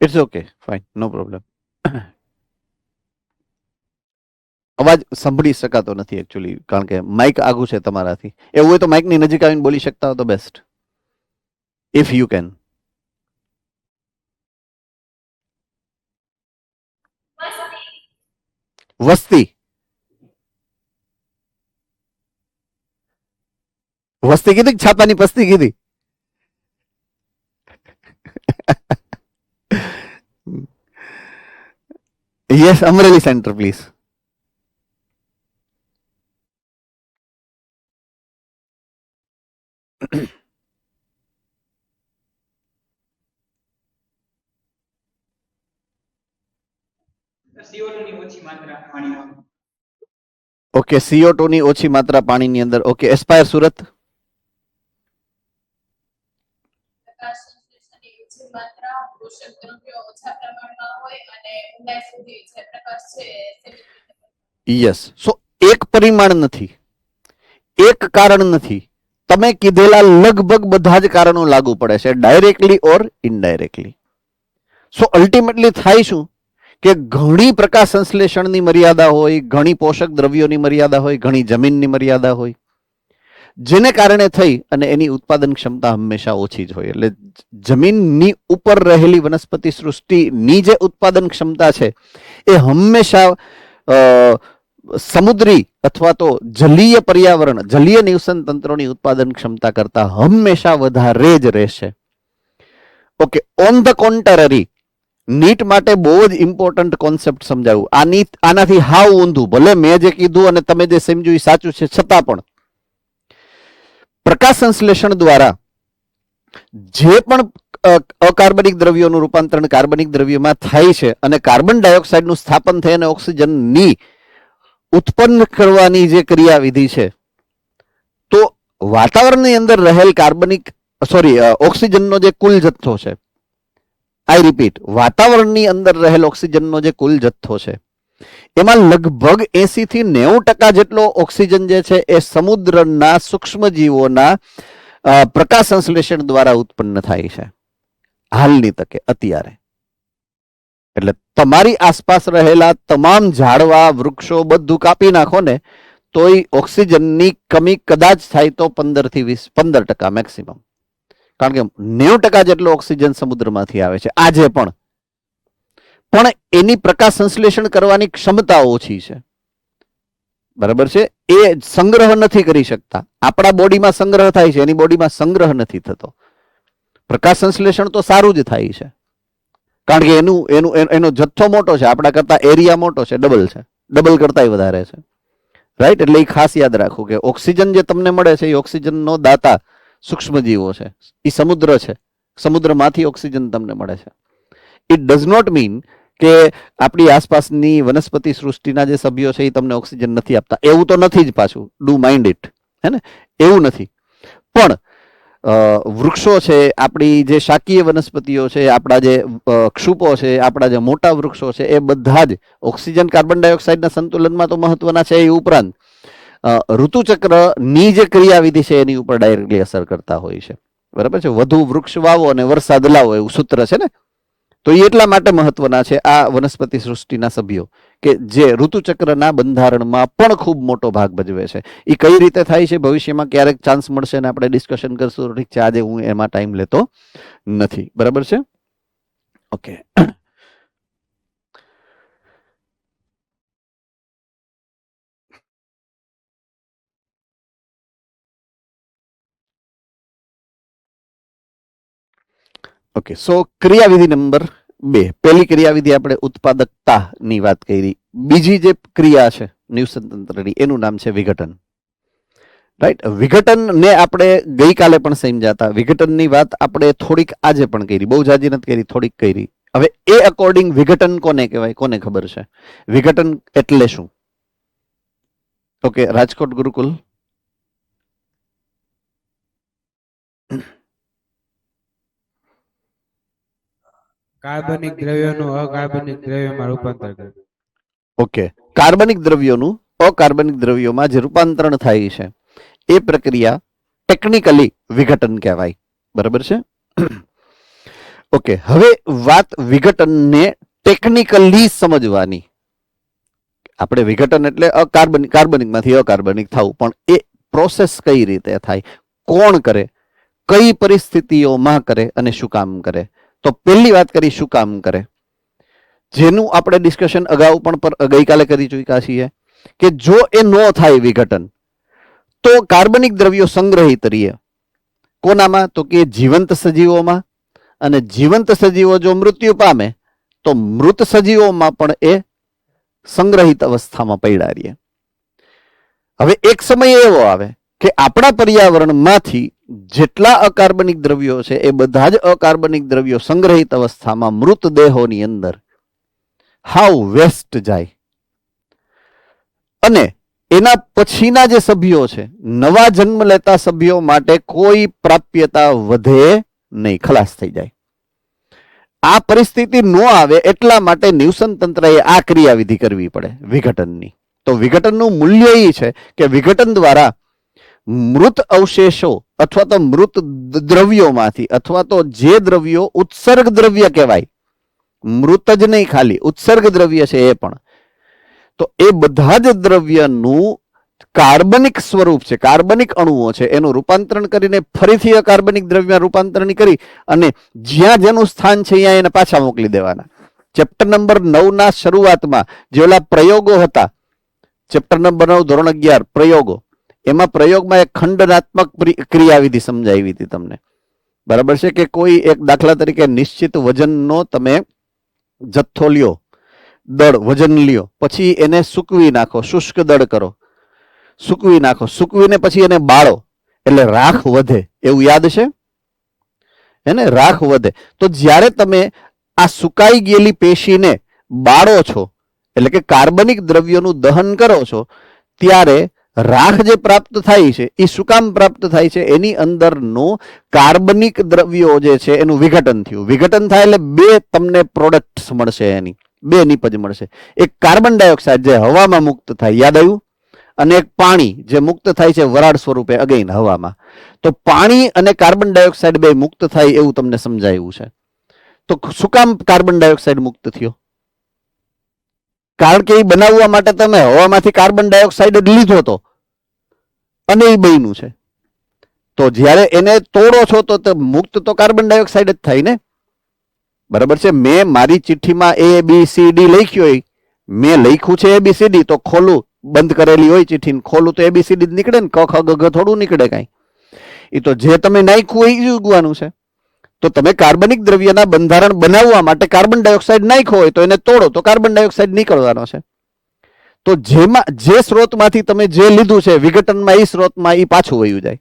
It's okay, fine, no problem. અવાજ સાંભળી શકાતો નથી એકચ્યુઅલી, કારણ કે માઇક આગું છે તમારાથી. એવું હોય તો માઇકની નજીક આવીને બોલી શકતા હો તો બેસ્ટ, ઇફ યુ કેન. વસ્તી. વસ્તી કીધી કે છાપાની પસ્તી કીધી? Yes, Amreli centre please. Okay, CO2 ની ઓછી માત્રા પાણીની અંદર. Okay, aspire Surat. યસ. સો એક પરિમાણ નથી, એક કારણ નથી. તમે કીધેલા લગભગ બધા જ કારણો લાગુ પડે છે, ડાયરેક્ટલી ઓર ઇનડાયરેક્ટલી. સો અલ્ટિમેટલી થાય શું કે ઘણી પ્રકાશ સંશ્લેષણની મર્યાદા હોય, ઘણી પોષક દ્રવ્યોની મર્યાદા હોય, ઘણી જમીનની મર્યાદા હોય, જેને કારણે થઈ અને એની ઉત્પાદન ક્ષમતા હંમેશા ઓછી જ હોય. એટલે જમીનની ઉપર રહેલી વનસ્પતિ સૃષ્ટિની જે ઉત્પાદન ક્ષમતા છે એ હંમેશા સમુદ્રી અથવા તો જલીય પર્યાવરણ, જલીય નિવસન તંત્રોની ઉત્પાદન ક્ષમતા કરતા હંમેશા વધારે જ રહેશે. Okay, on the contrary, NEET માટે બહુ જ ઇમ્પોર્ટન્ટ કોન્સેપ્ટ સમજાવ્યું. આનાથી હાવ ઊંધું, ભલે મેં જે કીધું અને તમે જે સમજ્યું એ સાચું છે, છતાં પણ પ્રકાશ સંશ્લેષણ દ્વારા જે પણ અકાર્બનિક દ્રવ્યોનું રૂપાંતરણ કાર્બનિક દ્રવ્યોમાં થાય છે અને કાર્બન ડાયોક્સાઇડનું સ્થાપન થઈ અને ઓક્સિજનની ઉત્પન્ન કરવાની જે ક્રિયાવિધિ છે, તો વાતાવરણની અંદર રહેલ ઓક્સિજનનો જે કુલ જથ્થો છે, આઈ રિપીટ, વાતાવરણની અંદર રહેલ ઓક્સિજનનો જે કુલ જથ્થો છે એમાં લગભગ 80 થી 90% જેટલો ઓક્સિજન જે છે એ સમુદ્રના સૂક્ષ્મજીવોના પ્રકાશ સંશ્લેષણ દ્વારા ઉત્પન્ન થાય છે હાલની તકે, અત્યારે. એટલે તમારી આસપાસ રહેલા તમામ ઝાડવા, વૃક્ષો બધું કાપી નાખો ને તોય ઓક્સિજનની કમી કદાચ થાય તો 15 થી 15% મેક્સિમમ. કારણ કે 90% જેટલો ઓક્સિજન સમુદ્રમાંથી આવે છે આજે પણ. પણ એની પ્રકાશ સંશ્લેષણ કરવાની ક્ષમતા ઓછી છે. બરાબર છે? એ સંગ્રહ નથી કરી શકતા. આપણા બોડીમાં સંગ્રહ થાય છે, એની બોડીમાં સંગ્રહ નથી થતો. પ્રકાશ સંશ્લેષણ તો સારું જ થાય છે, કારણ કે એનો જથ્થો મોટો છે, આપણા કરતા એરિયા મોટો છે, ડબલ કરતાય વધારે છે. રાઈટ? એટલે એ ખાસ યાદ રાખવું કે ઓક્સિજન જે તમને મળે છે એ ઓક્સિજનનો દાતા સૂક્ષ્મજીવો છે, એ સમુદ્ર છે, સમુદ્રમાંથી ઓક્સિજન તમને મળે છે. ઇટ ડઝ નોટ મીન કે આપણી આસપાસની વનસ્પતિ સૃષ્ટિના જે સભ્યો છે એ તમને ઓક્સિજન નથી આપતા. એવું તો નથી જ પાછું. Do mind it. હે ને? એવું નથી. પણ વૃક્ષો છે, આપણી જે શાકીય વનસ્પતિઓ છે, આપણા જે ક્ષુપો છે, આપણા જે મોટા વૃક્ષો છે, એ બધા જ ઓક્સિજન કાર્બન ડાયોક્સાઇડના સંતુલનમાં તો મહત્વના છે. એ ઉપરાંત ઋતુચક્રની જે ક્રિયાવિધિ છે એની ઉપર ડાયરેક્ટલી અસર કરતા હોય છે. બરાબર છે? વધુ વૃક્ષ વાવો અને વરસાદ લાવો, એવું સૂત્ર છે ને. તો એ એટલા માટે મહત્વના છે આ વનસ્પતિ સૃષ્ટિના સભ્યો, કે જે ઋતુચક્રના બંધારણમાં પણ ખૂબ મોટો ભાગ ભજવે છે. એ કઈ રીતે થાય છે ભવિષ્યમાં ક્યારેક ચાન્સ મળશે ને આપણે ડિસ્કશન કરશું. ઠીક છે, આજે હું એમાં ટાઈમ લેતો નથી. બરાબર છે? ઓકે. ઓકે, સો ક્રિયાવિધિ નંબર 2. પહેલી ક્રિયાવિધિ આપણે ઉત્પાદકતાની વાત કરી. બીજી જે ક્રિયા છે નિવસન તંત્રની, એનું નામ છે વિઘટન. રાઈટ? વિઘટનને આપણે ગઈકાલે પણ સમજ્યા હતા. વિઘટનની વાત આપણે થોડીક આજે પણ કરી, બહુ જાજી નથી કરી, થોડીક કરી. હવે એ અકોર્ડિંગ વિઘટન કોને કહેવાય? કોને ખબર છે વિઘટન એટલે શું? ઓકે, રાજકોટ ગુરુકુલ. કાર્બનિક દ્રવ્યોનું અકાર્બનિક દ્રવ્યોમાં રૂપાંતર કરે. ઓકે, કાર્બનિક દ્રવ્યોનું અકાર્બનિક દ્રવ્યોમાં જે રૂપાંતરણ થાય છે એ પ્રક્રિયા ટેકનિકલી વિઘટન કહેવાય. બરાબર છે? ઓકે, હવે વાત વિઘટનને ટેકનિકલી સમજવાની. આપણે વિઘટન એટલે કાર્બનિકમાંથી અકાર્બનિક થવું, પણ એ પ્રોસેસ કઈ રીતે થાય, કોણ કરે, કઈ પરિસ્થિતિઓમાં કરે અને શું કામ કરે. તો પહેલી વાત કરી શું કામ કરે, જેનું આપણે ડિસ્કશન અગાઉ પણ ગઈકાલે કરી ચૂક્યા છીએ, કે જો એ ન થાય વિઘટન, તો કાર્બનિક દ્રવ્યો સંગ્રહિત રહીએ. કોનામાં? તો કે જીવંત સજીવોમાં. અને જીવંત સજીવો જો મૃત્યુ પામે તો મૃત સજીવોમાં પણ એ સંગ્રહિત અવસ્થામાં પડ્યા રહીએ. હવે એક સમય એવો આવે કે આપણા પર્યાવરણમાંથી જેટલા અકાર્બનિક દ્રવ્યો છે એ બધા જ અકાર્બનિક દ્રવ્યો સંગ્રહિત અવસ્થામાં મૃતદેહોની અંદર હાવ વેસ્ટ જાય, અને એના પછીના જે સભ્યો છે, નવા જન્મ લેતા સભ્યો માટે કોઈ પ્રાપ્યતા વધે નહીં, ખલાસ થઈ જાય. આ પરિસ્થિતિ ન આવે એટલા માટે નિવસન તંત્રએ આ ક્રિયાવિધિ કરવી પડે વિઘટનની. તો વિઘટનનું મૂલ્ય એ છે કે વિઘટન દ્વારા મૃત અવશેષો અથવા તો મૃત દ્રવ્યોમાંથી, અથવા તો જે દ્રવ્યો ઉત્સર્ગ દ્રવ્ય કહેવાય, મૃત જ નહીં ખાલી ઉત્સર્ગ દ્રવ્ય છે એ પણ, તો એ બધા જ દ્રવ્યનું કાર્બનિક સ્વરૂપ છે, કાર્બનિક અણુઓ છે, એનું રૂપાંતરણ કરીને ફરીથી અકાર્બનિક દ્રવ્યમાં રૂપાંતરણ કરી અને જ્યાં જેનું સ્થાન છે ત્યાં એને પાછા મોકલી દેવાના. ચેપ્ટર નંબર 9 શરૂઆતમાં જે ઓલા પ્રયોગો હતા, ચેપ્ટર નંબર 9 ધોરણ 11 પ્રયોગો, એમાં પ્રયોગમાં એક ખંડનાત્મક ક્રિયાવિધિ સમજાવી હતી તમને. બરાબર છે? કે કોઈ એક દાખલા તરીકે નિશ્ચિત વજનનો તમે જથ્થો લ્યો, દળ વજન લ્યો, પછી એને સૂકવી નાખો, શુષ્ક દળ કરો, સૂકવી નાખો, સૂકવીને પછી એને બાળો એટલે રાખ વધે, એવું યાદ છે? એને રાખ વધે. તો જ્યારે તમે આ સુકાઈ ગયેલી પેશીને બાળો છો, એટલે કે કાર્બનિક દ્રવ્યોનું દહન કરો છો, ત્યારે રાખ જે પ્રાપ્ત થાય છે એ શું કામ પ્રાપ્ત થાય છે? એની અંદરનું કાર્બનિક દ્રવ્યો જે છે એનું વિઘટન થયું. વિઘટન થાય એટલે બે તમને પ્રોડક્ટ્સ મળશે, એની બે નિપજ મળશે. એક કાર્બન ડાયોક્સાઇડ જે હવામાં મુક્ત થાય, યાદ આવ્યું? અને એક પાણી જે મુક્ત થાય છે વરાળ સ્વરૂપે અગેન હવામાં. તો પાણી અને કાર્બન ડાયોક્સાઇડ બે મુક્ત થાય એવું તમને સમજાયું છે. તો શું કામ કાર્બન ડાયોક્સાઇડ મુક્ત થયો? કારણ કે એ બનાવવા માટે તમે હવામાંથી કાર્બન ડાયોક્સાઇડ જ લીધો હતો અને એ બન્યું છે. તો જ્યારે એને તોડો છો તો મુક્ત તો કાર્બન ડાયોક્સાઇડ જ થાય ને. બરાબર છે. મેં મારી ચિઠ્ઠીમાં ABCD લખ્યું હોય, મેં લખ્યું છે ABCD, તો ખોલું બંધ કરેલી હોય ચિઠ્ઠી, ખોલું તો ABCD જ નીકળે ને, ક ખ ગ ઘ થોડું નીકળે કાંઈ. એ તો જે તમે નાખ્યું હોય એ જ ઉગવાનું છે. તો તમે કાર્બનિક દ્રવ્યના બંધારણ બનાવવા માટે કાર્બન ડાયોક્સાઇડ નાખ્યો હોય તો એને તોડો તો કાર્બન ડાયોક્સાઇડ નીકળવાનો છે. તો જે સ્ત્રોતમાંથી તમે જે લીધું છે વિઘટનમાં, એ સ્ત્રોતમાં એ પાછું વયું જાય.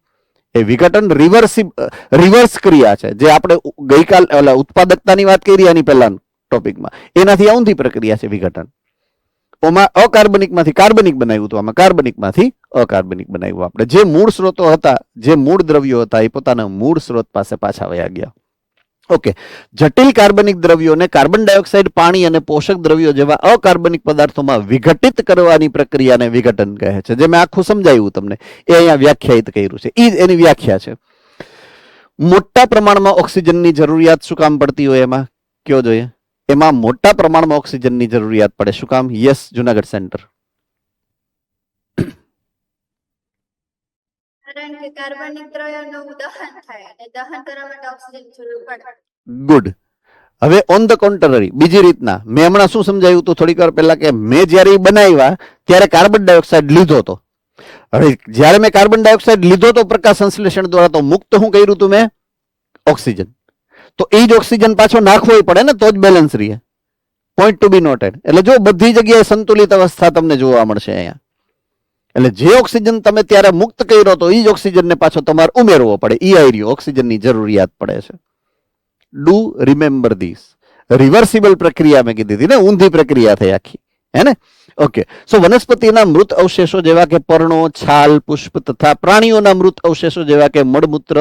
એ વિઘટન રિવર્સ ક્રિયા છે, જે આપણે ગઈકાલ ઉત્પાદકતાની વાત કરી આની પહેલાના ટોપિકમાં, એનાથી ઊંધી પ્રક્રિયા છે વિઘટન. ઓમાં અકાર્બનિકમાંથી કાર્બનિક બનાવ્યું હતું, આમાં કાર્બનિકમાંથી અકાર્બનિક બનાવ્યું. આપણે જે મૂળ સ્ત્રોતો હતા, જે મૂળ દ્રવ્યો હતા, એ પોતાના મૂળ સ્ત્રોત પાસે પાછા વયા ગયા. ઓકે, જટિલ કાર્બનિક દ્રવ્યોને કાર્બન ડાયોક્સાઇડ, પાણી અને પોષક દ્રવ્યો જેવા અકાર્બનિક પદાર્થોમાં વિઘટિત કરવાની પ્રક્રિયાને વિઘટન કહે છે. જે મેં આખું સમજાવ્યું તમને, એ અહીંયા વ્યાખ્યાયિત કર્યું છે. એ એની વ્યાખ્યા છે. મોટા પ્રમાણમાં ઓક્સિજનની જરૂરિયાત શું કામ પડતી હોય એમાં કયો જોઈએ? એમાં મોટા પ્રમાણમાં ઓક્સિજનની જરૂરિયાત પડે. શું કામ? Yes, Junagadh centre. કારણ કે કાર્બનિક દ્રવ્યોનું દહન થાય અને દહન કરવા માટે ઓક્સિજન જરૂર પડે. ગુડ. હવે ઓન ધ કોન્ટ્રરી, બીજી રીતના મેં હમણાં શું સમજાવ્યું હતું થોડીક વાર પહેલા, કે મેં જ્યારે બનાવ્યા ત્યારે કાર્બન ડાયોક્સાઇડ લીધો હતો. હવે જ્યારે મેં કાર્બન ડાયોક્સાઇડ લીધો તો પ્રકાશ સંશ્લેષણ દ્વારા, તો મુક્ત શું કર્યું હતું મેં? ઓક્સિજન. તો એ જ ઓક્સિજન પાછો નાખવો પડે ને, તો જ બેલેન્સ રહે. પોઈન્ટ ટુ બી નોટેડ. એટલે જો બધી જગ્યાએ સંતુલિત અવસ્થા તમને જોવા મળશે અહીંયા. એટલે જે ઓક્સિજન તમે ત્યારે મુક્ત કર્યો તો એ જ ઓક્સિજનને પાછો તમારે ઉમેરવો પડે. ઈ આઈ રહ્યો, ઓક્સિજનની જરૂરિયાત પડે છે. Do remember this. રિવર્સિબલ પ્રક્રિયા મેં કીધી હતી ને, ઊંધી પ્રક્રિયા થઈ આખી, હે ને? ઓકે. સો વનસ્પતિના મૃત અવશેષો જેવા કે પર્ણો, છાલ, પુષ્પ તથા પ્રાણીઓના મૃત અવશેષો જેવા કે મળમૂત્ર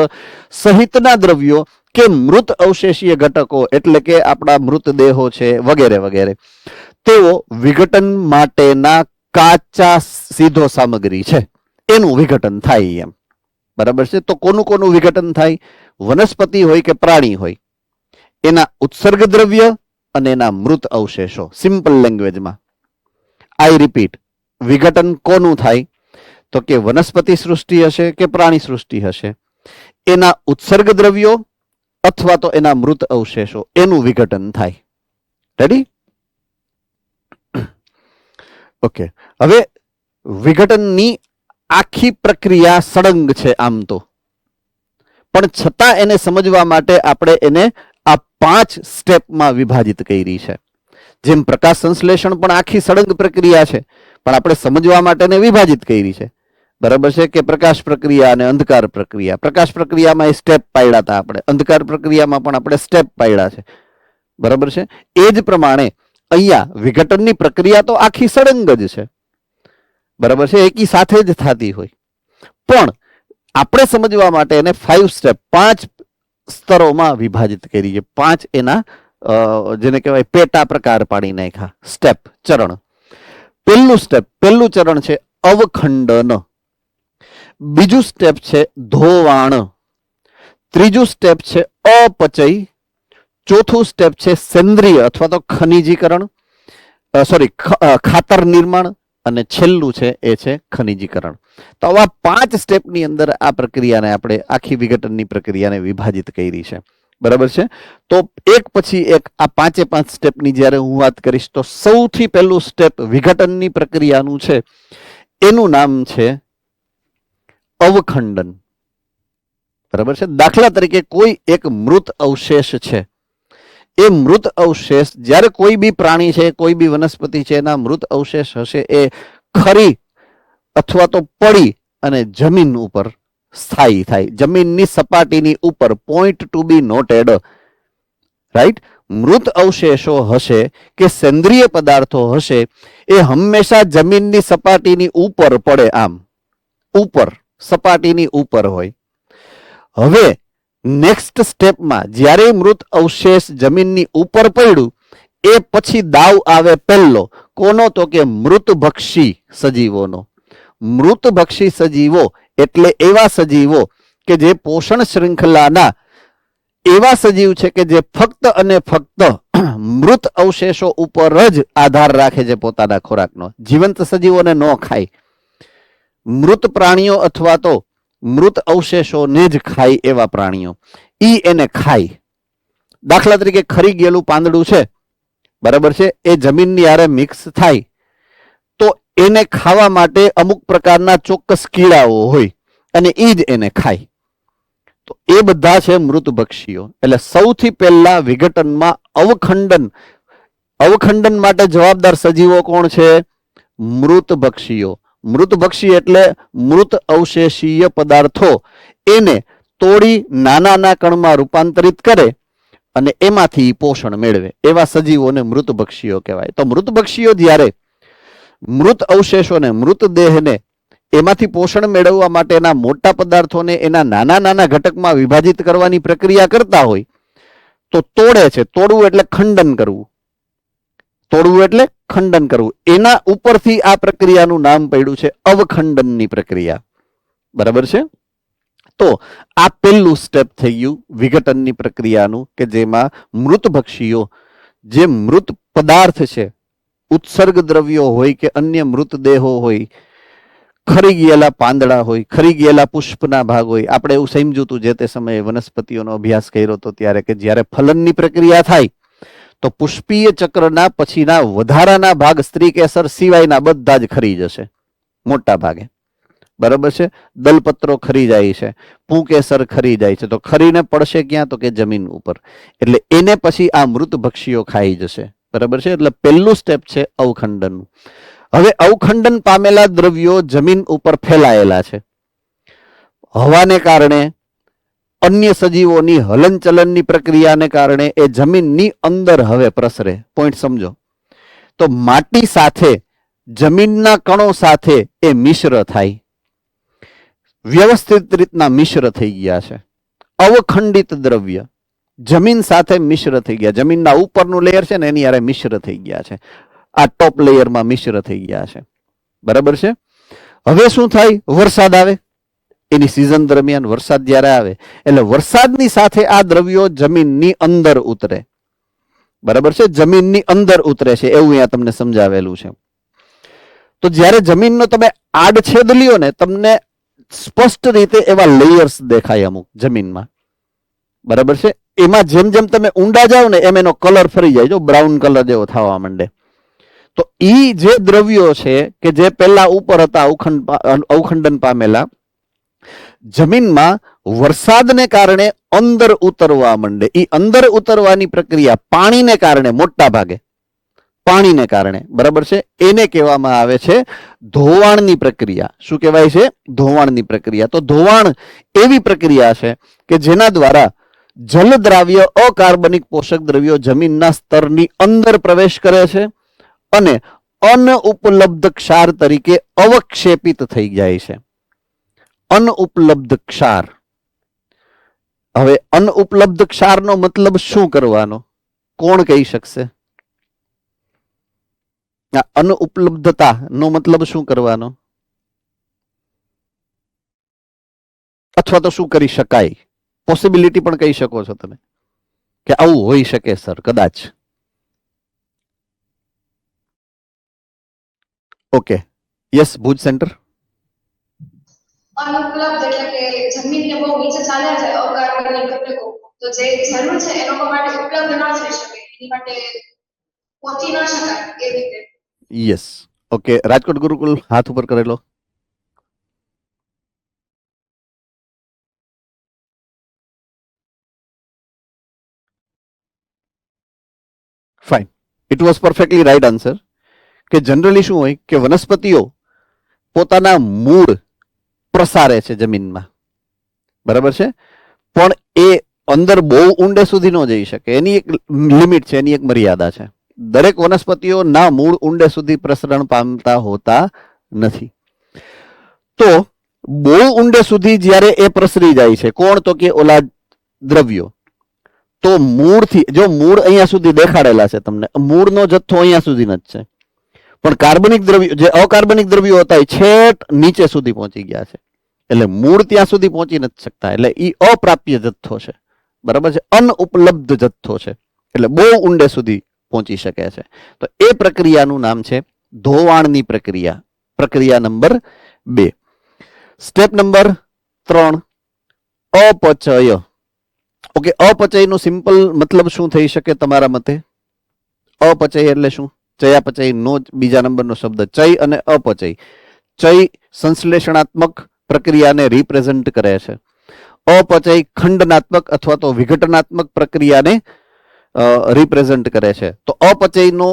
સહિતના દ્રવ્યો કે મૃત અવશેષીય ઘટકો, એટલે કે આપણા મૃતદેહો છે વગેરે વગેરે, તેઓ વિઘટન માટેના કાચા સીધો સામગ્રી છે, એનું વિઘટન થાય એમ. બરાબર છે. તો કોનું કોનું વિઘટન થાય? વનસ્પતિ હોય કે પ્રાણી હોય, એના ઉત્સર્ગ દ્રવ્ય અને એના મૃત અવશેષો. સિમ્પલ લેંગ્વેજમાં આઈ રિપીટ, વિઘટન કોનું થાય? તો કે વનસ્પતિ સૃષ્ટિ હશે કે પ્રાણી સૃષ્ટિ હશે, એના ઉત્સર્ગ દ્રવ્યો અથવા તો એના મૃત અવશેષો, એનું વિઘટન થાય. રેડી? ઓકે. હવે વિઘટનની આખી પ્રક્રિયા સળંગ છે આમ તો, પણ છતાં એને સમજવા માટે આપણે એને આ 5 સ્ટેપમાં વિભાજિત કરી છે. જેમ પ્રકાશ સંશ્લેષણ પણ આખી સળંગ પ્રક્રિયા છે, પણ આપણે સમજવા માટે એને વિભાજિત કરી છે. બરાબર છે કે પ્રકાશ પ્રક્રિયા અને અંધકાર પ્રક્રિયા. પ્રકાશ પ્રક્રિયામાં એ સ્ટેપ પાડ્યા હતા આપણે, અંધકાર પ્રક્રિયામાં પણ આપણે સ્ટેપ પાડ્યા છે. બરાબર છે. એ જ પ્રમાણે અહીંયા વિઘટનની પ્રક્રિયા તો આખી સળંગ જ છે. બરાબર છે, એકી સાથે જ થતી હોય, પણ આપણે સમજવા માટે એને 5 સ્ટેપ, 5 સ્તરોમાં વિભાજિત કરી છે. 5 એના જેને કહેવાય પેટા પ્રકાર પાડી નાખ્યા. સ્ટેપ, ચરણ. પહેલું ચરણ છે અવખંડન. બીજું સ્ટેપ છે ધોવાણ. ત્રીજું સ્ટેપ છે અપચય. ચોથું સ્ટેપ છે સેન્દ્રિય અથવા તો ખનિજીકરણ, ખાતર નિર્માણ, અને છેલ્લું છે એ છે ખનિજીકરણ. તો આવા 5 સ્ટેપની અંદર આ પ્રક્રિયાને આપણે આખી વિઘટનની પ્રક્રિયાને વિભાજિત કરી છે. બરાબર છે. તો એક પછી એક આ 5 સ્ટેપની જ્યારે હું વાત કરીશ, તો સૌથી પહેલું સ્ટેપ વિઘટનની પ્રક્રિયાનું છે, એનું નામ છે અવખંડન. બરાબર છે. દાખલા તરીકે કોઈ એક મૃત અવશેષ છે, એ મૃત અવશેષ જ્યારે કોઈ બી પ્રાણી છે, કોઈ બી વનસ્પતિ છે, એના મૃત અવશેષ હશે, એ ખરી અથવા તો પડી અને જમીન ઉપર સ્થાયી થાય, જમીનની સપાટીની ઉપર. પોઈન્ટ ટુ બી નોટેડ. રાઈટ? મૃત અવશેષો હશે કે સેન્દ્રિય પદાર્થો હશે, એ હંમેશા જમીનની સપાટીની ઉપર પડે, આમ ઉપર, સપાટીની ઉપર હોય. હવે નેક્સ્ટ સ્ટેપમાં જ્યારે મૃત અવશેષ જમીનની ઉપર પડ્યું, એ પછી દાવ આવે પહેલો કોનો? તો કે મૃતભક્ષી સજીવોનો. મૃતભક્ષી સજીવો એટલે એવા સજીવો કે જે પોષણ શૃંખલાના એવા સજીવ છે કે જે ફક્ત અને ફક્ત મૃત અવશેષો ઉપર જ આધાર રાખે છે પોતાના ખોરાકનો. જીવંત સજીવોને ન ખાય. મૃત પ્રાણીઓ અથવા તો મૃત અવશેષોને જ ખાય એવા પ્રાણીઓ, ઈ એને ખાય. દાખલા તરીકે ખરી ગયેલું પાંદડું છે, બરાબર છે, એ જમીનની હારે મિક્સ થાય તો એને ખાવા માટે અમુક પ્રકારના ચોક્કસ કીડાઓ હોય અને એ જ એને ખાય. તો એ બધા છે મૃતભક્ષીઓ. એટલે સૌથી પહેલા વિઘટનમાં અવખંડન માટે જવાબદાર સજીવો કોણ છે? મૃતભક્ષીઓ. મૃતભક્ષી એટલે મૃત અવશેષીય પદાર્થો એને તોડી નાના કણમાં રૂપાંતરિત કરે અને એમાંથી પોષણ મેળવે એવા સજીવોને મૃતભક્ષીઓ કહેવાય. તો મૃતભક્ષીઓ જ્યારે મૃત અવશેષોને, મૃતદેહને એમાંથી પોષણ મેળવવા માટેના મોટા પદાર્થોને એના નાના ઘટકમાં વિભાજિત કરવાની પ્રક્રિયા કરતા હોય તો તોડે છે. તોડવું એટલે ખંડન કરવું. તોડવું એટલે ખંડન કરવું. એના ઉપરથી આ પ્રક્રિયાનું નામ પડ્યું છે અવખંડનની પ્રક્રિયા. બરાબર છે? તો આ પહેલું સ્ટેપ થઈ ગયું વિઘટનની પ્રક્રિયાનું, કે જેમાં મૃતભક્ષીઓ જે મૃત પદાર્થ છે, ઉત્સર્ગ દ્રવ્યો હોય કે અન્ય મૃતદેહો હોય, ખરી ગયેલા પાંદડા હોય, ખરી ગયેલા પુષ્પના ભાગ હોય. આપણે એવું સમજ્યું હતું જે તે સમયે વનસ્પતિઓનો અભ્યાસ કર્યો હતો ત્યારે, કે જ્યારે ફલનની પ્રક્રિયા થાય તો પુષ્પીય ચક્રના પછીના વધારાના ભાગ સ્ત્રીકેસર સિવાયના બધા જ ખરી જશે મોટા ભાગે. બરાબર છે? દલપત્રો ખરી જાય છે, પુંકેસર ખરી જાય છે, તો ખરીને પડશે ક્યાં? તો કે જમીન ઉપર. એટલે એને પછી આ મૃતભક્ષીઓ ખાઈ જશે. બરાબર છે? એટલે પહેલું સ્ટેપ છે અવખંડનનું. હવે અવખંડન પામેલા દ્રવ્યો જમીન ઉપર ફેલાયેલા છે. હવાને કારણે, અન્ય સજીવોની હલનચલનની પ્રક્રિયાને કારણે એ જમીનની અંદર હવે પ્રસરે. પોઈન્ટ સમજો. તો માટી સાથે, જમીનના કણો સાથે એ મિશ્ર થાય, વ્યવસ્થિત રીતના મિશ્ર થઈ ગયા છે. અવખંડિત દ્રવ્ય જમીન સાથે મિશ્ર થઈ ગયા. જમીનના ઉપરનું લેયર છે ને એની હારે મિશ્ર થઈ ગયા છે. આ ટોપ લેયરમાં મિશ્ર થઈ ગયા છે. બરાબર છે? હવે શું થાય? વરસાદ આવે. એની સિઝન દરમિયાન વરસાદ જ્યારે આવે એટલે વરસાદની સાથે આ દ્રવ્યો જમીનની અંદર ઉતરે. બરાબર છે? જમીનની અંદર ઉતરે છે એવું અહીંયા તમને સમજાવેલું છે. તો જ્યારે જમીનનો તમે આડછેદ લ્યો ને, તમને સ્પષ્ટ રીતે એવા લેયર્સ દેખાય અમુક જમીનમાં. બરાબર છે? એમાં જેમ જેમ તમે ઊંડા જાઓ ને એમ એનો કલર ફરી જાય, જો બ્રાઉન કલર જેવો થવા માંડે. તો ઈ જે દ્રવ્યો છે કે જે પહેલા ઉપર હતા અવખંડન પામેલા, જમીનમાં વરસાદને કારણે અંદર ઉતરવા માંડે. ઈ અંદર ઉતરવાની પ્રક્રિયા પાણીને કારણે, મોટા ભાગે પાણીને કારણે, બરાબર છે, એને કહેવામાં આવે છે ધોવાણની પ્રક્રિયા. શું કહેવાય છે? ધોવાણની પ્રક્રિયા. તો ધોવાણ એવી પ્રક્રિયા છે કે જેના દ્વારા જલદ્રાવ્ય, અકાર્બનિક પોષક દ્રવ્યો જમીનના સ્તરની અંદર પ્રવેશ કરે છે અને અનઉપલબ્ધ ક્ષાર તરીકે અવક્ષેપિત થઈ જાય છે. અનઉપલબ્ધ ક્ષાર. હવે અનઉપલબ્ધ ક્ષારનો મતલબ શું કરવાનો? કોણ કહી શકશે? અનઉપલબ્ધતા નો મતલબ શું કરવાનો, અથવા તો શું કરી શકાય? પોસિબિલિટી પણ કહી શકો છો તમે કે આવું હોઈ શકે સર, કદાચ. Okay, yes, Bhuj centre. અનુપલબ્ધ એટલે કે જમીનને બહુ નીચે ચાલ્યા જાય અકાર્બનિક ઘટકો, તો જે જરૂર છે એ લોકો માટે ઉપલબ્ધ ન થઈ શકે, એની માટે પહોંચી ન શકાય એ રીતે. Yes, okay. રાજકોટ ગુરુકુલ હાથ ઉપર કરેલો. Fine, it was perfectly right answer. કે જનરલી શું હોય કે વનસ્પતિઓ પોતાના મૂળ પ્રસારે છે જમીનમાં. બરાબર છે? પણ એ અંદર બહુ ઊંડે સુધી ન જઈ શકે. એની એક લિમિટ છે, એની એક મર્યાદા છે. દરેક વનસ્પતિઓ ના મૂળ ઊંડે સુધી પ્રસરણ પામતા હોતા નથી. તો બહુ ઊંડે સુધી જ્યારે એ પ્રસરી જાય છે, કોણ? તો કે ઓલા દ્રવ્યો. તો મૂળથી, જો મૂળ અહીંયા સુધી દેખાડેલા છે તમને, મૂળનો જથ્થો અહીંયા સુધીનો જ છે, પણ કાર્બનિક દ્રવ્યો, જે અકાર્બનિક દ્રવ્યો હતા એ છેક નીચે સુધી પહોંચી ગયા છે. એટલે મૂળ ત્યાં સુધી પહોંચી નથી શકતા. એટલે એ અપ્રાપ્ય જથ્થો છે. બરાબર છે? અનઉપલબ્ધ જથ્થો છે. એટલે બહુ ઊંડે સુધી પહોંચી શકે છે. તો એ પ્રક્રિયાનું નામ છે ધોવાણની પ્રક્રિયા. પ્રક્રિયા નંબર 2. સ્ટેપ નંબર 3, અપચય. ઓકે, અપચયનો સિમ્પલ મતલબ શું થઈ શકે તમારા મતે? અપચય એટલે શું? ચયાપચય નો બીજા નંબરનો શબ્દ ચય અને અપચય. ચય સંશ્લેષણાત્મક પ્રક્રિયાને રિપ્રેઝન્ટ કરે છે. અપચય ખંડનાત્મક અથવા તો વિઘટનાત્મક પ્રક્રિયાને રિપ્રેઝન્ટ કરે છે. તો અપચયનો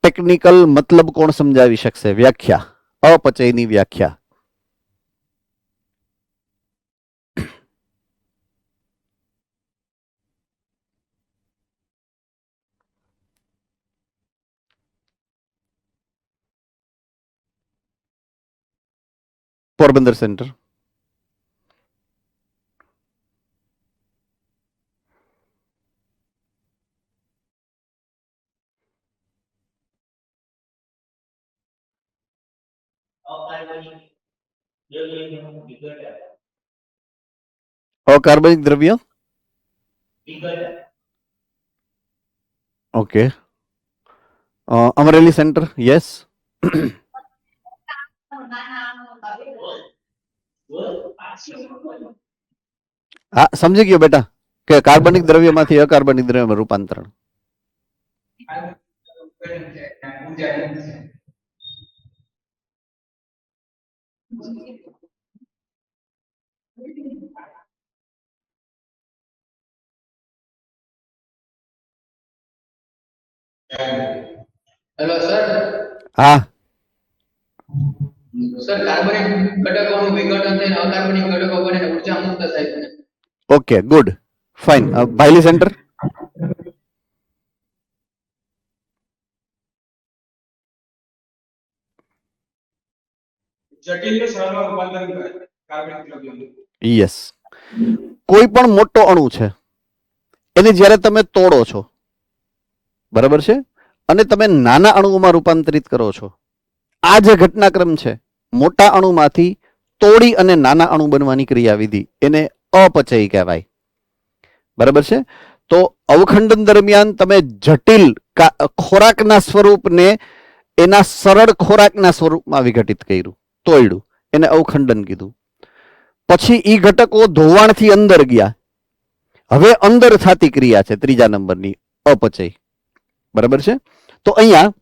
ટેકનિકલ મતલબ કોણ સમજાવી શકશે? વ્યાખ્યા, અપચયની વ્યાખ્યા. પોરબંદર સેન્ટર. અકાર્બનિક દ્રવ્ય. Okay, Amreli centre. યસ. હા, સમજી ગયો બેટા કે કાર્બનિક દ્રવ્યમાંથી અકાર્બનિક દ્રવ્યમાં રૂપાંતરણ. Hello sir. હા, સર કાર્બનિક ઘટકોનું વિઘટન થઈને અકાર્બનિક ઘટકો બને ઉર્જા મુક્ત થાય છે. Okay, good, fine. Bhaili centre. જટિલને સરળમાં રૂપાંતરિત કરે કાર્બનિક દ્રવ્યોનું. યસ. કોઈ પણ મોટો અણુ છે એને જ્યારે તમે તોડો છો, બરાબર છે, અને તમે નાના અણુઓમાં રૂપાંતરિત કરો છો, આ જે ઘટનાક્રમ છે મોટા અણુમાંથી તોડી અને નાના અણુ બનવાની ક્રિયાવિધિ, એને અપચય કહેવાય. બરાબર છે. તો અવખંડન દરમિયાન તમે જટિલ ખોરાકના સ્વરૂપને એના સરળ ખોરાકના સ્વરૂપમાં વિઘટિત કર્યું, તોડ્યું, એને અવખંડન કીધું. પછી ઈ ઘટકો ધોવાણથી અંદર ગયા. હવે અંદર થતી ક્રિયા છે ત્રીજા નંબરની, અપચય. બરાબર છે. તો અહીંયા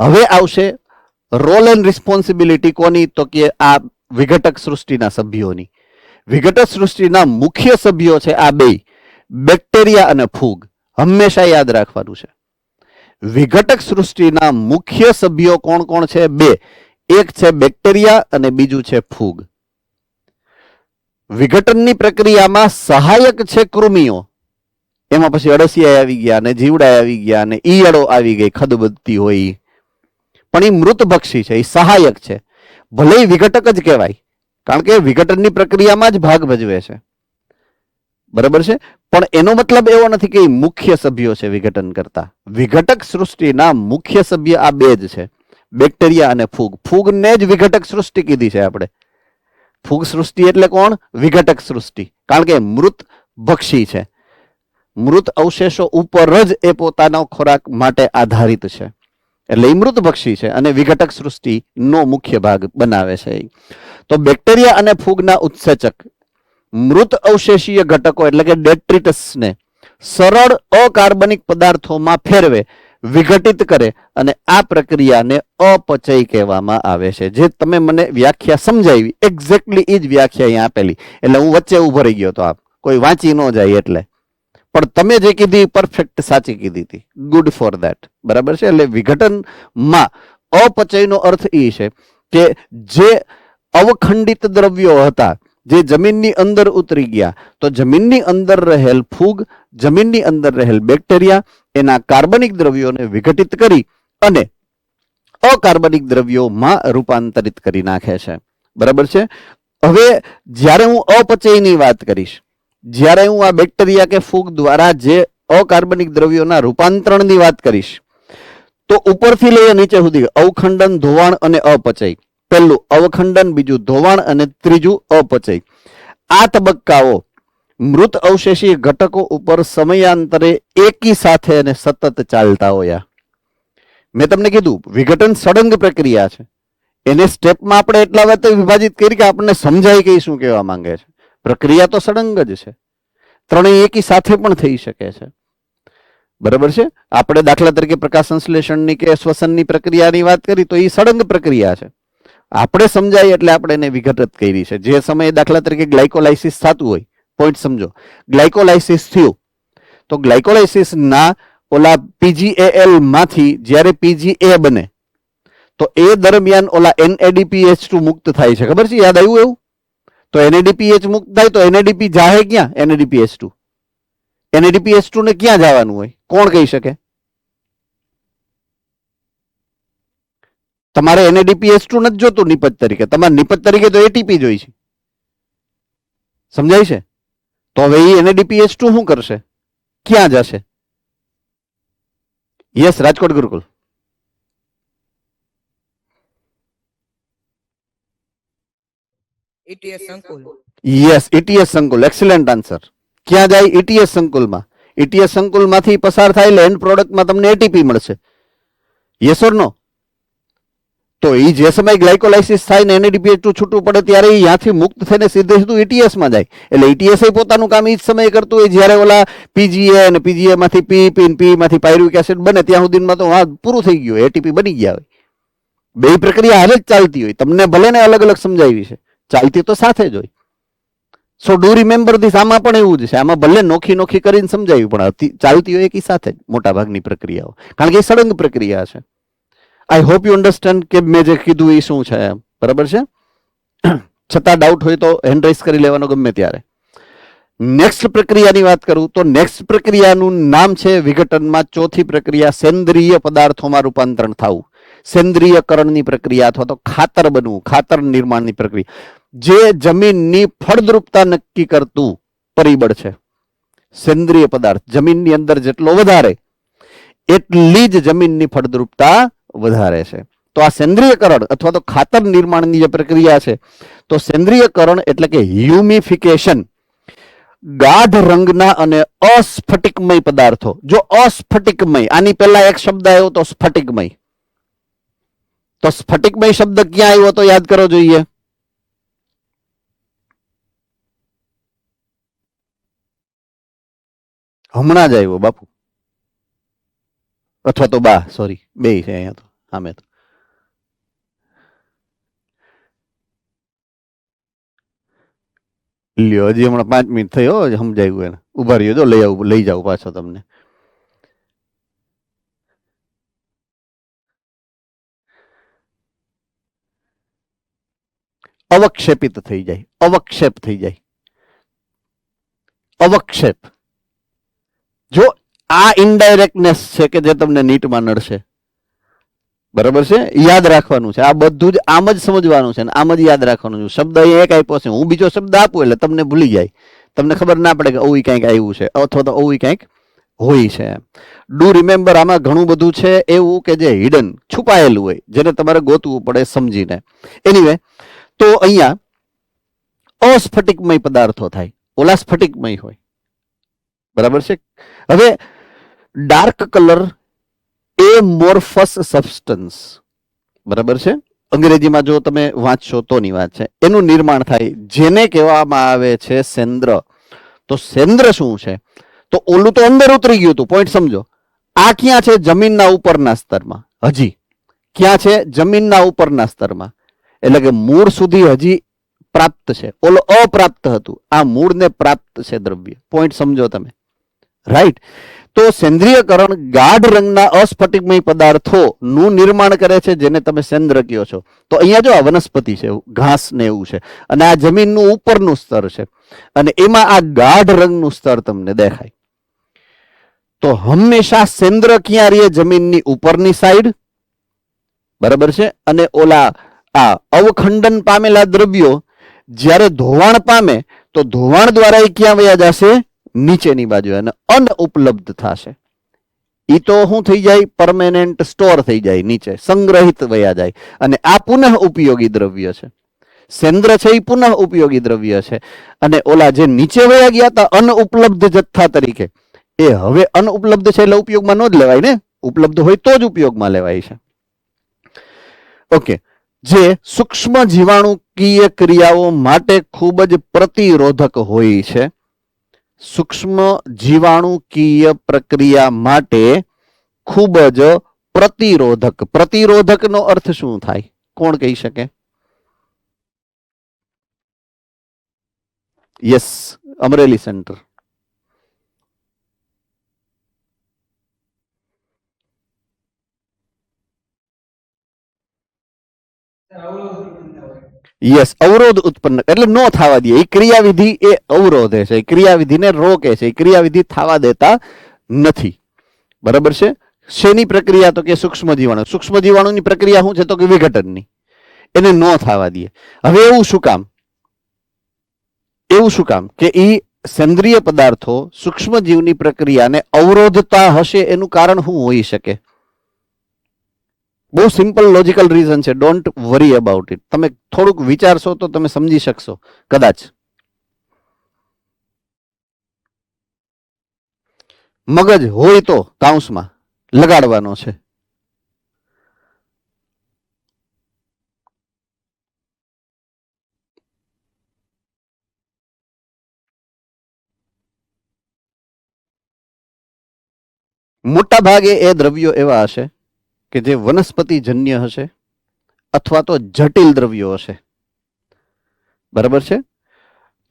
હવે આવશે રોલ એન્ડ રિસ્પોન્સિબિલિટી કોની? તો કે આ વિઘટક સૃષ્ટિના સભ્યોની. વિઘટક સૃષ્ટિના મુખ્ય સભ્યો છે આ બે, બેક્ટેરિયા અને ફૂગ. હંમેશા યાદ રાખવાનું છે. વિઘટક સૃષ્ટિના મુખ્ય સભ્યો કોણ કોણ છે? બે. એક છે બેક્ટેરિયા અને બીજું છે ફૂગ. વિઘટનની પ્રક્રિયામાં સહાયક છે કૃમિઓ. એમાં પછી અળસિયા આવી ગયા ને જીવડા આવી ગયા ને ઈયળો આવી ગઈ, ખદબદતી હોય, પણ એ મૃતભક્ષી છે, એ સહાયક છે. ભલે વિઘટક જ કહેવાય, કારણ કે વિઘટનની પ્રક્રિયામાં જ ભાગ ભજવે છે. બરાબર છે. પણ એનો મતલબ એવો નથી કે મુખ્ય સભ્યો છે વિઘટન કરતા. વિઘટક સૃષ્ટિના મુખ્ય સભ્ય આ બે જ છે, બેક્ટેરિયા અને ફૂગ. ફૂગને જ વિઘટક સૃષ્ટિ કીધી છે આપણે. ફૂગ સૃષ્ટિ એટલે કોણ? વિઘટક સૃષ્ટિ, કારણ કે મૃત ભક્ષી છે. મૃત અવશેષો ઉપર જ એ પોતાનો ખોરાક માટે આધારિત છે, એટલે એ મૃત ભક્ષી છે અને વિઘટક સૃષ્ટિનો મુખ્ય ભાગ બનાવે છે. તો બેક્ટેરિયા અને ફૂગના ઉત્સેચક મૃત અવશેષીય ઘટકો એટલે કે ડેટ્રિટસને સરળ અકાર્બનિક પદાર્થોમાં ફેરવે, વિઘટિત કરે, અને આ પ્રક્રિયાને અપચય કહેવામાં આવે છે. જે તમે મને વ્યાખ્યા સમજાવી, એક્ઝેક્ટલી એ જ વ્યાખ્યા અહીંયા આપેલી, એટલે હું વચ્ચે ઉભો રહી ગયો તો આપ કોઈ વાંચી ન જાય એટલે. પણ તમે જે કીધી પરફેક્ટ સાચી કીધી હતી. Good for that. બરાબર છે. એટલે વિઘટનમાં અપચયનો અર્થ એ છે કે જે અવખંડિત દ્રવ્યો હતા જે જમીનની અંદર ઉતરી ગયા, તો જમીનની અંદર રહેલ ફૂગ, જમીનની અંદર રહેલ બેક્ટેરિયા એના કાર્બનિક દ્રવ્યોને વિઘટિત કરી અને અકાર્બનિક દ્રવ્યોમાં રૂપાંતરિત કરી નાખે છે. બરાબર છે. હવે જ્યારે હું અપચયની વાત કરીશ, જ્યારે હું આ બેક્ટેરિયા કે ફૂગ દ્વારા જે અકાર્બનિક દ્રવ્યોના રૂપાંતરણની વાત કરીશ, તો ઉપરથી લઈને નીચે સુધી અવખંડન, ધોવાણ અને અપચય. પહેલું અવખંડન, બીજું ધોવાણ અને ત્રીજું અપચય. આ તબક્કાઓ મૃત અવશેષી ઘટકો ઉપર સમયાંતરે એકી સાથે અને સતત ચાલતા હોયા. મેં તમને કીધું વિઘટન સળંગ પ્રક્રિયા છે. એને સ્ટેપમાં આપણે એટલા વાત વિભાજિત કરી કે આપણને સમજાય કે શું કહેવા માંગે છે. પ્રક્રિયા તો સળંગ જ છે. ત્રણેય એકી સાથે પણ થઈ શકે છે. બરાબર છે. આપણે દાખલા તરીકે પ્રકાશ સંશ્લેષણની કે શ્વસનની પ્રક્રિયાની વાત કરી તો એ સળંગ પ્રક્રિયા છે. આપણે સમજાય એટલે આપણે એને વિઘટિત કરી છે. જે સમયે દાખલા તરીકે ગ્લાયકોલાઇસિસ થતું હોય, પોઈન્ટ સમજો, ગ્લાયકોલાઇસિસ થયું તો ગ્લાયકોલાઇસિસ ના ઓલા પીજીએલ માંથી જ્યારે પીજીએ બને તો એ દરમિયાન ઓલા NADPH2 મુક્ત થાય છે. ખબર છે? યાદ આવ્યું એવું? તો NADPH મુક્ત થાય તો NADP જાહે ક્યાં? NADPH2 ને ક્યાં જવાનું હોય? કોણ કહી શકે? તમારે NADPH2 નથી જોતું નિપજ તરીકે, તમારે નિપજ તરીકે તો એટીપી જોઈ છે. સમજાય છે? તો હવે એ NADPH2 શું કરશે? ક્યાં જશે? યસ, રાજકોટ ગુરુકુલ. ETS સંકુલ. યસ, ETS સંકુલ. Excellent answer. ક્યાં જાય? ETS સંકુલમાં. ETS સંકુલમાંથી પસાર થાય એટલે એન્ડ પ્રોડક્ટમાં તમને એટીપી મળશે. યસ ઓર નો? તો એ જે સમય ગ્લાયકોલાઇસિસ થાય ને NADPH2 છૂટું પડે ત્યારે એ ત્યાંથી મુક્ત થઈને સીધું ETS માં જાય. એટલે ETS પોતાનું કામ એ જ સમયે કરતું હોય જ્યારે ઓલા PGA અને PGA માંથી PP અને P માંથી પાયરુવિક એસિડ બને ત્યાં સુધીમાં તો હા પૂરું થઈ ગયું, એટીપી બની ગયા હોય. બે પ્રક્રિયા હાલ જ ચાલતી હોય. તમને ભલે ને અલગ અલગ સમજાવી છે, ચાલતી તો સાથે જ હોય. સો ડુ રિમેમ્બર ધીસ. આમાં પણ એવું જ છે. આમાં ભલે નોખી કરીને સમજાવ્યું પણ ચાલતી હોય એકી સાથે જ મોટા ભાગની પ્રક્રિયાઓ, કારણ કે એ સળંગ પ્રક્રિયા છે. આઈ હોપ યુ અન્ડરસ્ટેન્ડ કે મેં જે કીધું એ શું છે એમ. બરાબર છે? છતાં ડાઉટ હોય તો હેન્ડ રાઇઝ કરી લેવાનો ગમે ત્યારે. નેક્સ્ટ પ્રક્રિયાની વાત કરું તો નેક્સ્ટ પ્રક્રિયાનું નામ છે વિઘટનમાં ચોથી પ્રક્રિયા સેન્દ્રિય પદાર્થોમાં રૂપાંતરણ થવું. સેન્દ્રિયકરણની પ્રક્રિયા અથવા તો ખાતર બનવું, ખાતર નિર્માણની પ્રક્રિયા, જે જમીનની ફળદ્રુપતા નક્કી કરતું પરિબળ છે. સેન્દ્રિય પદાર્થ જમીનની અંદર જેટલો વધારે એટલી જ જમીનની ફળદ્રુપતા વધારે છે. તો આ સેન્દ્રિયકરણ અથવા તો ખાતર નિર્માણની જે પ્રક્રિયા છે, તો સેન્દ્રિયકરણ એટલે કે હ્યુમિફિકેશન ગાઢ રંગના અને અસ્ફટિકમય પદાર્થો. જો અસ્ફટિકમય, આની પહેલા એક શબ્દ આવ્યો તો સ્ફટિકમય, તો સ્ફટિકમય શબ્દ ક્યાં આવ્યો તો યાદ કરો જોઈએ. હમણાં જ આવ્યો બાપુ, અથવા તો બા, સોરી, બે છે અહીંયા તો. આમે તો લ્યો, હજી હમણાં 5 મિનિટ થઈ. હો સમજાયું એને. ઉભા રહ્યો, જો લઈ જાઉં પાછો તમને. અવક્ષેપિત થઈ જાય, અવક્ષેપ થઈ જાય, અવક્ષેપ. જો આ ઇનડાયરેક્ટનેસ છે કે જે તમને નીટમાં નડશે. બરાબર છે? યાદ રાખવાનું છે. આ બધું જ આમ જ સમજવાનું છે, આમ જ યાદ રાખવાનું છે. શબ્દ એક આપ્યો છે, હું બીજો શબ્દ આપું એટલે તમને ભૂલી જાય, તમને ખબર ના પડે કે ઓવી કંઈક આવ્યું છે અથવા તો ઓવી કંઈક હોય છે. Do remember. આમાં ઘણું બધું છે એવું કે જે હિડન, છુપાયેલું હોય, જેને તમારે ગોતવું પડે સમજીને. એનીવે, તો અહીંયા અસ્ફટિકમય પદાર્થો થાય, ઓલા સ્ફટિકમય હોય. બરાબર છે? હવે ડાર્ક કલર એમોર્ફસ સબસ્ટન્સ, બરાબર છે? અંગ્રેજીમાં જો તમે વાંચશો તોની વાત છે. એનું નિર્માણ થાય જેને કહેવામાં આવે છે સેન્દ્ર. તો સેન્દ્ર શું છે? તો ઓલું તો અંદર ઉતરી ગયું હતું, પોઈન્ટ સમજો. આ ક્યાં છે? જમીનના ઉપરના સ્તરમાં. હજી ક્યાં છે? જમીનના ઉપરના સ્તરમાં. એટલે કે મૂળ સુધી હજી પ્રાપ્ત છે. ઓલો અપ્રાપ્ત હતું, આ મૂળને પ્રાપ્ત છે દ્રવ્ય. પોઈન્ટ સમજો તમે, રાઈટ? તો સેન્દ્રિયકરણ ગાઢ રંગના અસ્ફટિકમય પદાર્થોનું નિર્માણ કરે છે, જેને તમે સેન્દ્ર કહો છો. તો અહીંયા જો આ વનસ્પતિ છે, ઘાસ ને એવું છે, અને આ જમીનનું ઉપરનું સ્તર છે, અને એમાં આ ગાઢ રંગનું સ્તર તમને દેખાય. તો હંમેશા સેન્દ્ર ક્યાં રહે? જમીનની ઉપરની સાઈડ. બરાબર છે? અને ઓલા આ અવખંડન પામેલા દ્રવ્યો જ્યારે ધોવાણ પામે તો ધોવાણ દ્વારા એ ક્યાં વયા જશે? નીચેની બાજુ, અને અનઉપલબ્ધ થશે. એ તો શું થઈ જાય? પરમેનન્ટ સ્ટોર થઈ જાય, નીચે સંગ્રહિત વયા જાય. અને આ પુનઃ ઉપયોગી દ્રવ્ય છે. સેન્દ્ર છે એ પુનઃ ઉપયોગી દ્રવ્ય છે. અને ઓલા જે નીચે વયા ગયા હતા અનઉપલબ્ધ જથ્થા તરીકે, એ હવે અનઉપલબ્ધ છે એટલે ઉપયોગમાં ન જ લેવાય ને. ઉપલબ્ધ હોય તો જ ઉપયોગમાં લેવાય છે. ઓકે. જે સૂક્ષ્મ જીવાણુકીય ક્રિયાઓ માટે ખૂબ જ પ્રતિરોધક હોય છે. સૂક્ષ્મ જીવાણુકીય પ્રક્રિયા માટે ખૂબ જ પ્રતિરોધક. પ્રતિરોધકનો અર્થ શું થાય? કોણ કહી શકે? Yes, Amreli centre. યસ, અવરોધ ઉત્પન્ન એટલે નો થવા દે. એ ક્રિયાવિધિ એ અવરોધે છે, એ ક્રિયાવિધિને રોકે છે, એ ક્રિયાવિધિ થવા દેતા નથી. બરાબર છે? શેની પ્રક્રિયા? તો કે સૂક્ષ્મ જીવાણુ. સૂક્ષ્મ જીવાણુની પ્રક્રિયા શું છે? તો કે વિઘટનની. એને નો થવા દે. હવે એવું શું કામ? એવું શું કામ કે એ સેન્દ્રિય પદાર્થો સૂક્ષ્મ જીવની પ્રક્રિયાને અવરોધતા હશે? એનું કારણ શું હોઈ શકે? બહુ સિમ્પલ લોજિકલ રીઝન છે. Don't worry about it. તમે થોડુંક વિચારશો તો તમે સમજી શકશો કદાચ. મગજ હોય તો કાઉન્સમાં લગાડવાનો છે. મોટા ભાગે એ દ્રવ્યો એવા હશે કે જે વનસ્પતિજન્ય હશે અથવા તો જટિલ દ્રવ્યો હશે. બરાબર છે?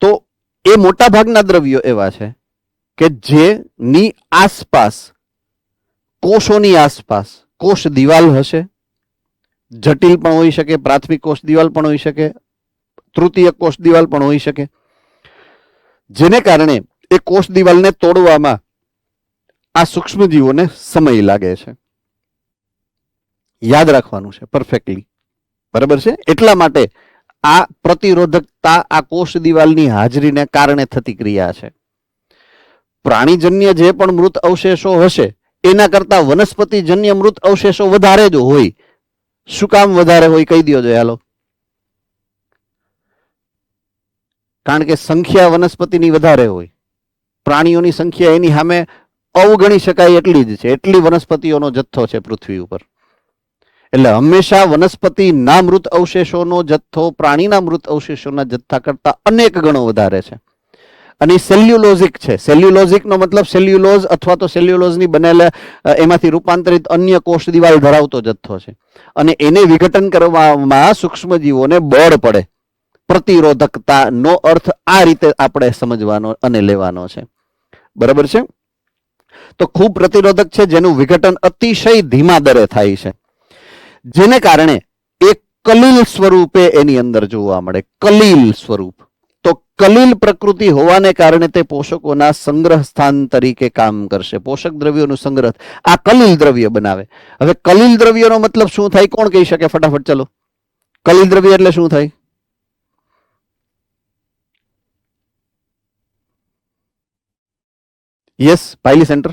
તો એ મોટા ભાગના દ્રવ્યો એવા છે કે જેની આસપાસ, કોષોની આસપાસ કોષ દિવાલ હશે. જટિલ પણ હોઈ શકે, પ્રાથમિક કોષ દિવાલ પણ હોઈ શકે, તૃતીય કોષ દિવાલ પણ હોઈ શકે, જેને કારણે એ કોષ દિવાલને તોડવામાં આ સૂક્ષ્મજીવોને સમય લાગે છે. યાદ રાખવાનું છે પરફેક્ટલી. બરાબર છે? એટલા માટે આ પ્રતિરોધકતા આ કોષ દિવાલની હાજરીને કારણે થતી ક્રિયા છે. પ્રાણીજન્ય જે પણ મૃત અવશેષો હશે એના કરતા વનસ્પતિજન્ય મૃત અવશેષો વધારે જ હોય. શું કામ વધારે હોય? કહી દો જો. હાલો. કારણ કે સંખ્યા વનસ્પતિની વધારે હોય. પ્રાણીઓની સંખ્યા એની સામે અવગણી શકાય એટલી જ છે. એટલી વનસ્પતિઓનો જથ્થો છે પૃથ્વી ઉપર. એટલે હંમેશા વનસ્પતિના મૃત અવશેષોનો જથ્થો પ્રાણીના મૃત અવશેષોના જથ્થા કરતા અનેક ગણો વધારે છે. અને સેલ્યુલોઝિક છે. સેલ્યુલોઝિકનો મતલબ સેલ્યુલોઝ અથવા તો સેલ્યુલોઝની બનેલા એમાંથી રૂપાંતરિત અન્ય કોષ દિવાલ ધરાવતો જથ્થો છે. અને એને વિઘટન કરવામાં સૂક્ષ્મજીવોને બળ પડે. પ્રતિરોધકતાનો અર્થ આ રીતે આપણે સમજવાનો અને લેવાનો છે. બરાબર છે? તો ખૂબ પ્રતિરોધક છે, જેનું વિઘટન અતિશય ધીમા દરે થાય છે, જેને કારણે એક કલીલ સ્વરૂપે એની અંદર જોવા મળે. કલીલ સ્વરૂપ. તો કલીલ પ્રકૃતિ હોવાને કારણે તે પોષકોના સંગ્રહ સ્થાન તરીકે કામ કરશે. પોષક દ્રવ્યોનું સંગ્રહ આ કલીલ દ્રવ્ય બનાવે. હવે કલીલ દ્રવ્યનો મતલબ શું થાય? કોણ કહી શકે ફટાફટ? ચલો. કલીલ દ્રવ્ય એટલે શું થાય? યસ, પાયલી સેન્ટર.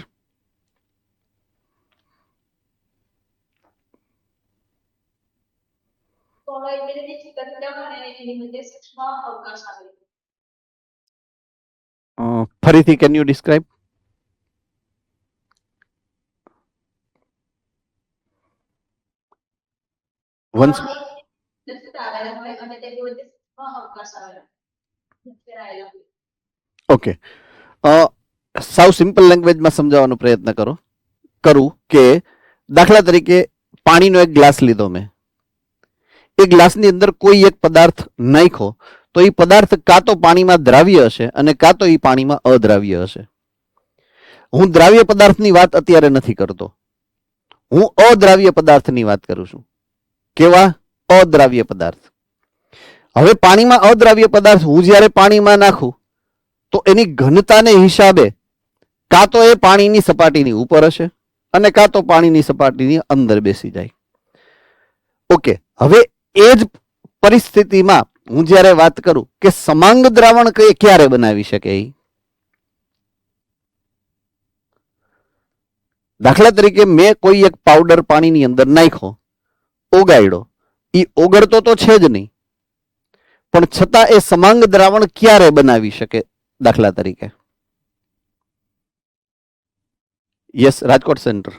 ફરીથી can you describe? Once. Okay. સાવ સિમ્પલ લેંગ્વેજમાં સમજાવવાનો પ્રયત્ન કરું કે દાખલા તરીકે પાણીનો એક ગ્લાસ લીધો મેં. એ ગ્લાસની અંદર કોઈ એક પદાર્થ નાખ્યો તો એ પદાર્થ કાં તો પાણીમાં દ્રાવ્ય હશે અને કાં તો એ પાણીમાં અદ્રાવ્ય હશે. હું દ્રાવ્ય પદાર્થની વાત અત્યારે નથી કરતો. હું અદ્રાવ્ય પદાર્થની વાત કરું છું. કેવા? અદ્રાવ્ય પદાર્થ. હવે પાણીમાં અદ્રાવ્ય પદાર્થ હું જ્યારે પાણીમાં નાખું તો એની ઘનતાને હિસાબે કાં તો એ પાણીની સપાટીની ઉપર હશે અને કાં તો પાણીની સપાટીની અંદર બેસી જાય. ઓકે. હવે એ જ પરિસ્થિતિમાં હું જ્યારે વાત કરું કે સમાંગ દ્રાવણ ક્યારે બનાવી શકે? દાખલા તરીકે મેં કોઈ એક પાવડર પાણીની અંદર નાખ્યો, ઓગાળ્યો. એ ઓગળતો તો છે જ નહીં, પણ છતાં એ સમાંગ દ્રાવણ ક્યારે બનાવી શકે? દાખલા તરીકે યસ, રાજકોટ સેન્ટર.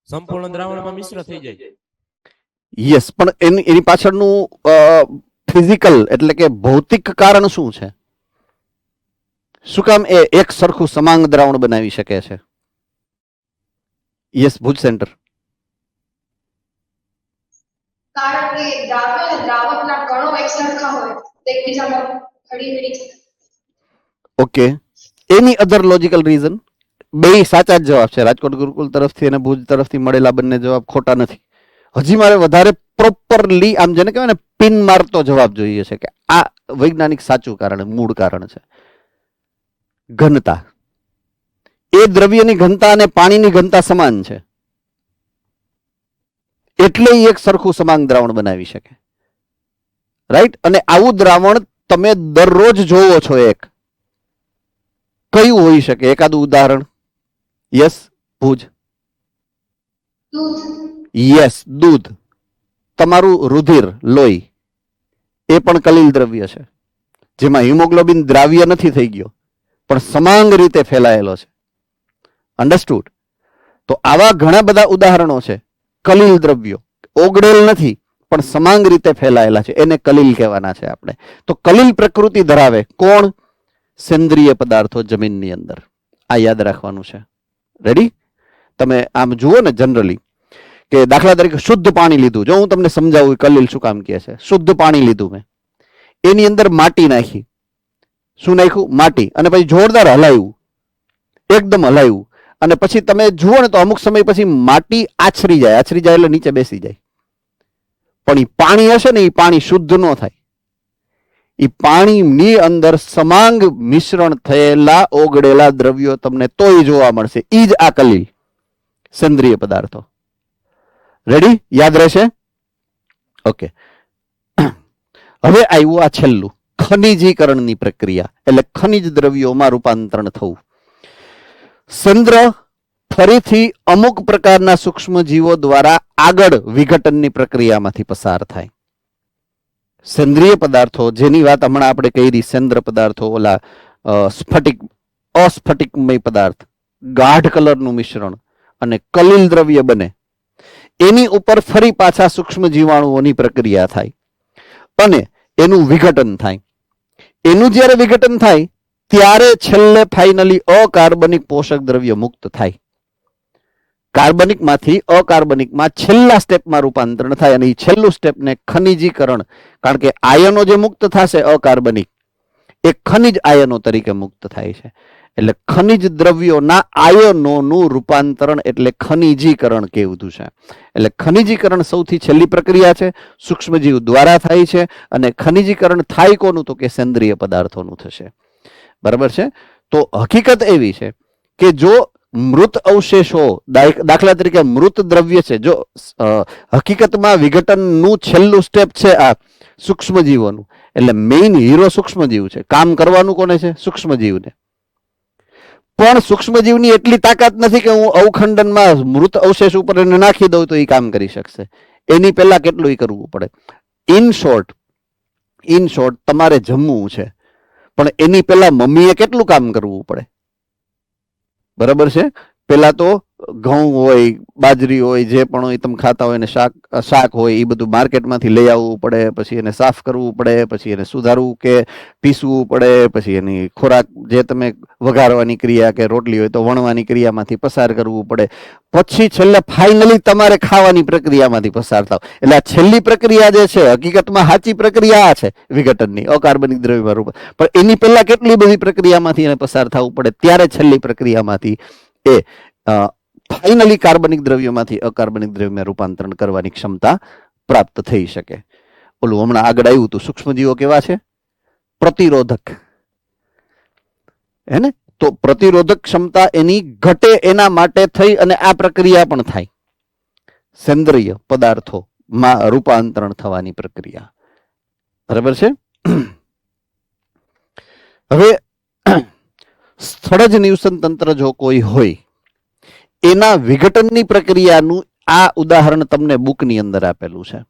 સંપૂર્ણ દ્રાવણમાં મિશ્ર થઈ જાય. યસ, પણ એની પાછળનું ફિઝિકલ એટલે કે ભૌતિક કારણ શું છે? શું કામ એ એક સરખું સમાંગ દ્રાવણ બનાવી શકે છે? Yes, Bhuj centre. કારણ કે દ્રાવ્ય અને દ્રાવકના કણો એકસરખા હોય તો એકબીજામાં ભળી જાય. ઓકે, એની અધર લોજિકલ રીઝન? બે સાચા જ જવાબ છે. રાજકોટ ગુરુકુલ તરફથી અને ભુજ તરફથી મળેલા બંને જવાબ ખોટા નથી. હજી મારે વધારે પ્રોપરલી આમ જેને કહેવાય ને પિન મારતો જવાબ જોઈએ છે કે આ વૈજ્ઞાનિક સાચું કારણ, મૂળ કારણ છે. ઘનતા. એ દ્રવ્યની ઘનતા અને પાણીની ઘનતા સમાન છે, એટલે એ એક સરખું સમાંગ દ્રાવણ બનાવી શકે. રાઈટ? અને આવું દ્રાવણ તમે દરરોજ જોવો છો. એક કયું હોઈ શકે? એકાદું ઉદાહરણ? યસ, ભુજ. દૂધ. યસ, દૂધ. તમારું રુધિર, લોહી, એ પણ કલીલ દ્રવ્ય છે, જેમાં હિમોગ્લોબિન દ્રાવ્ય નથી થઈ ગયો પણ સમાંગ રીતે ફેલાયેલો છે. અન્ડરસ્ટુડ? તો આવા ઘણા બધા ઉદાહરણો છે. કલીલ દ્રવ્યો ઓગળેલ નથી પણ સમાંગ રીતે ફેલાયેલા છે, એને કલીલ કહેવાના છે આપણે. તો કલીલ પ્રકૃતિ ધરાવે કોણ? સેન્દ્રિય પદાર્થો જમીનની અંદર. આ યાદ રાખવાનું છે. રેડી? તમે આમ જુઓ ને જનરલી કે દાખલા તરીકે શુદ્ધ પાણી લીધું. જો હું તમને સમજાવું કલીલ શું કામ કહે છે. શુદ્ધ પાણી લીધું મેં, એની અંદર માટી નાખી. શું નાખ્યું? માટી. અને પછી જોરદાર હલાવ્યું, એકદમ હલાવ્યું, અને પછી તમે જુઓ ને તો અમુક સમય પછી માટી આછરી જાય. આછરી જાય એટલે નીચે બેસી જાય. પણ એ પાણી હશે ને, એ પાણી શુદ્ધ ન થાય. એ પાણીની અંદર સમાંગ મિશ્રણ થયેલા ઓગળેલા દ્રવ્યો તમને તોય જોવા મળશે. ઈ જ આ કલીલ સેન્દ્રિય પદાર્થો. રેડી? યાદ રહેશે? ઓકે. હવે આવ્યું આ છેલ્લું, ખનિજીકરણની પ્રક્રિયા, એટલે ખનિજ દ્રવ્યોમાં રૂપાંતરણ થવું. ચંદ્ર ફરીથી અમુક પ્રકારના સૂક્ષ્મ જીવો દ્વારા આગળ વિઘટનની પ્રક્રિયામાંથી પસાર થાય. સેન્દ્રિય પદાર્થો, જેની વાત હમણાં આપણે કરી, સેન્દ્ર પદાર્થો, ઓલા સ્ફટિક, અસ્ફટિકમય પદાર્થ, ગાઢ કલરનું મિશ્રણ અને કલીલ દ્રવ્ય બને, એની ઉપર ફરી પાછા સૂક્ષ્મ જીવાણુઓની પ્રક્રિયા થાય અને એનું વિઘટન થાય. એનું જ્યારે વિઘટન થાય ત્યારે છેલ્લે ફાઇનલી અકાર્બનિક પોષક દ્રવ્ય મુક્ત થાય. કાર્બનિકમાંથી અકાર્બનિકમાં છેલ્લા સ્ટેપમાં રૂપાંતરણ થાય, અને એ છેલ્લું સ્ટેપને ખનિજીકરણ, કારણ કે આયનો જે મુક્ત થશે અકાર્બનિક, એ ખનિજ આયનો તરીકે મુક્ત થાય છે. એટલે ખનિજ દ્રવ્યોના આયનોનું રૂપાંતરણ એટલે ખનિજીકરણ કહેવું છે. એટલે ખનિજીકરણ સૌથી છેલ્લી પ્રક્રિયા છે, સૂક્ષ્મજીવ દ્વારા થાય છે. અને ખનિજીકરણ થાય કોનું? તો કે સેન્દ્રિય પદાર્થોનું થશે. બરાબર છે? તો હકીકત એવી છે કે જો મૃત અવશેષો, દાખલા તરીકે મૃત દ્રવ્ય છે, જો હકીકતમાં વિઘટનનું છેલ્લું સ્ટેપ છે આ સૂક્ષ્મજીવોનું, એટલે મેઇન હીરો સૂક્ષ્મજીવ છે. કામ કરવાનું કોને છે? સૂક્ષ્મજીવને. પણ સૂક્ષ્મજીવની એટલી તાકાત નથી કે હું અવખંડનમાં મૃત અવશેષ ઉપર એને નાખી દઉં તો એ કામ કરી શકશે. એની પહેલા કેટલું કરવું પડે. ઇન શોર્ટ તમારે જમવું છે, પણ એની પહેલા મમ્મીએ કેટલું કામ કરવું પડે? બરાબર છે? પેલા તો ઘઉં હોય, બાજરી હોય, જે પણ હોય તમે ખાતા હોય, ને શાક હોય, એ બધું માર્કેટમાંથી લઈ આવવું પડે, પછી એને સાફ કરવું પડે, પછી એને સુધારવું કે પીસવું પડે, પછી એની ખોરાક જે તમે વઘારવાની ક્રિયા કે રોટલી હોય તો વણવાની ક્રિયામાંથી પસાર કરવું પડે, પછી છેલ્લે ફાઇનલી તમારે ખાવાની પ્રક્રિયામાંથી પસાર થાવ. એટલે આ છેલ્લી પ્રક્રિયા જે છે હકીકતમાં સાચી પ્રક્રિયા આ છે વિઘટનની, અકાર્બનિક દ્રવ્યમાં રૂપ. પણ એની પહેલા કેટલી બધી પ્રક્રિયામાંથી એને પસાર થવું પડે, ત્યારે છેલ્લી પ્રક્રિયામાંથી એ ફાઇનલી કાર્બનિક દ્રવ્યોમાંથી અકાર્બનિક દ્રવ્યમાં રૂપાંતરણ કરવાની ક્ષમતા પ્રાપ્ત થઈ શકે. ઓલું હમણાં આગળ આવ્યું હતું, સૂક્ષ્મજીવો કેવા છે? પ્રતિરોધક. હે ને? તો પ્રતિરોધક ક્ષમતા એની ઘટે એના માટે થઈ અને આ પ્રક્રિયા પણ થાય, સેન્દ્રિય પદાર્થોમાં રૂપાંતરણ થવાની પ્રક્રિયા. બરાબર છે? હવે સ્થળજ નિવસન તંત્ર જો કોઈ હોય, એના વિઘટનની પ્રક્રિયાનું આ ઉદાહરણ તમને બુકની અંદર આપેલું છે.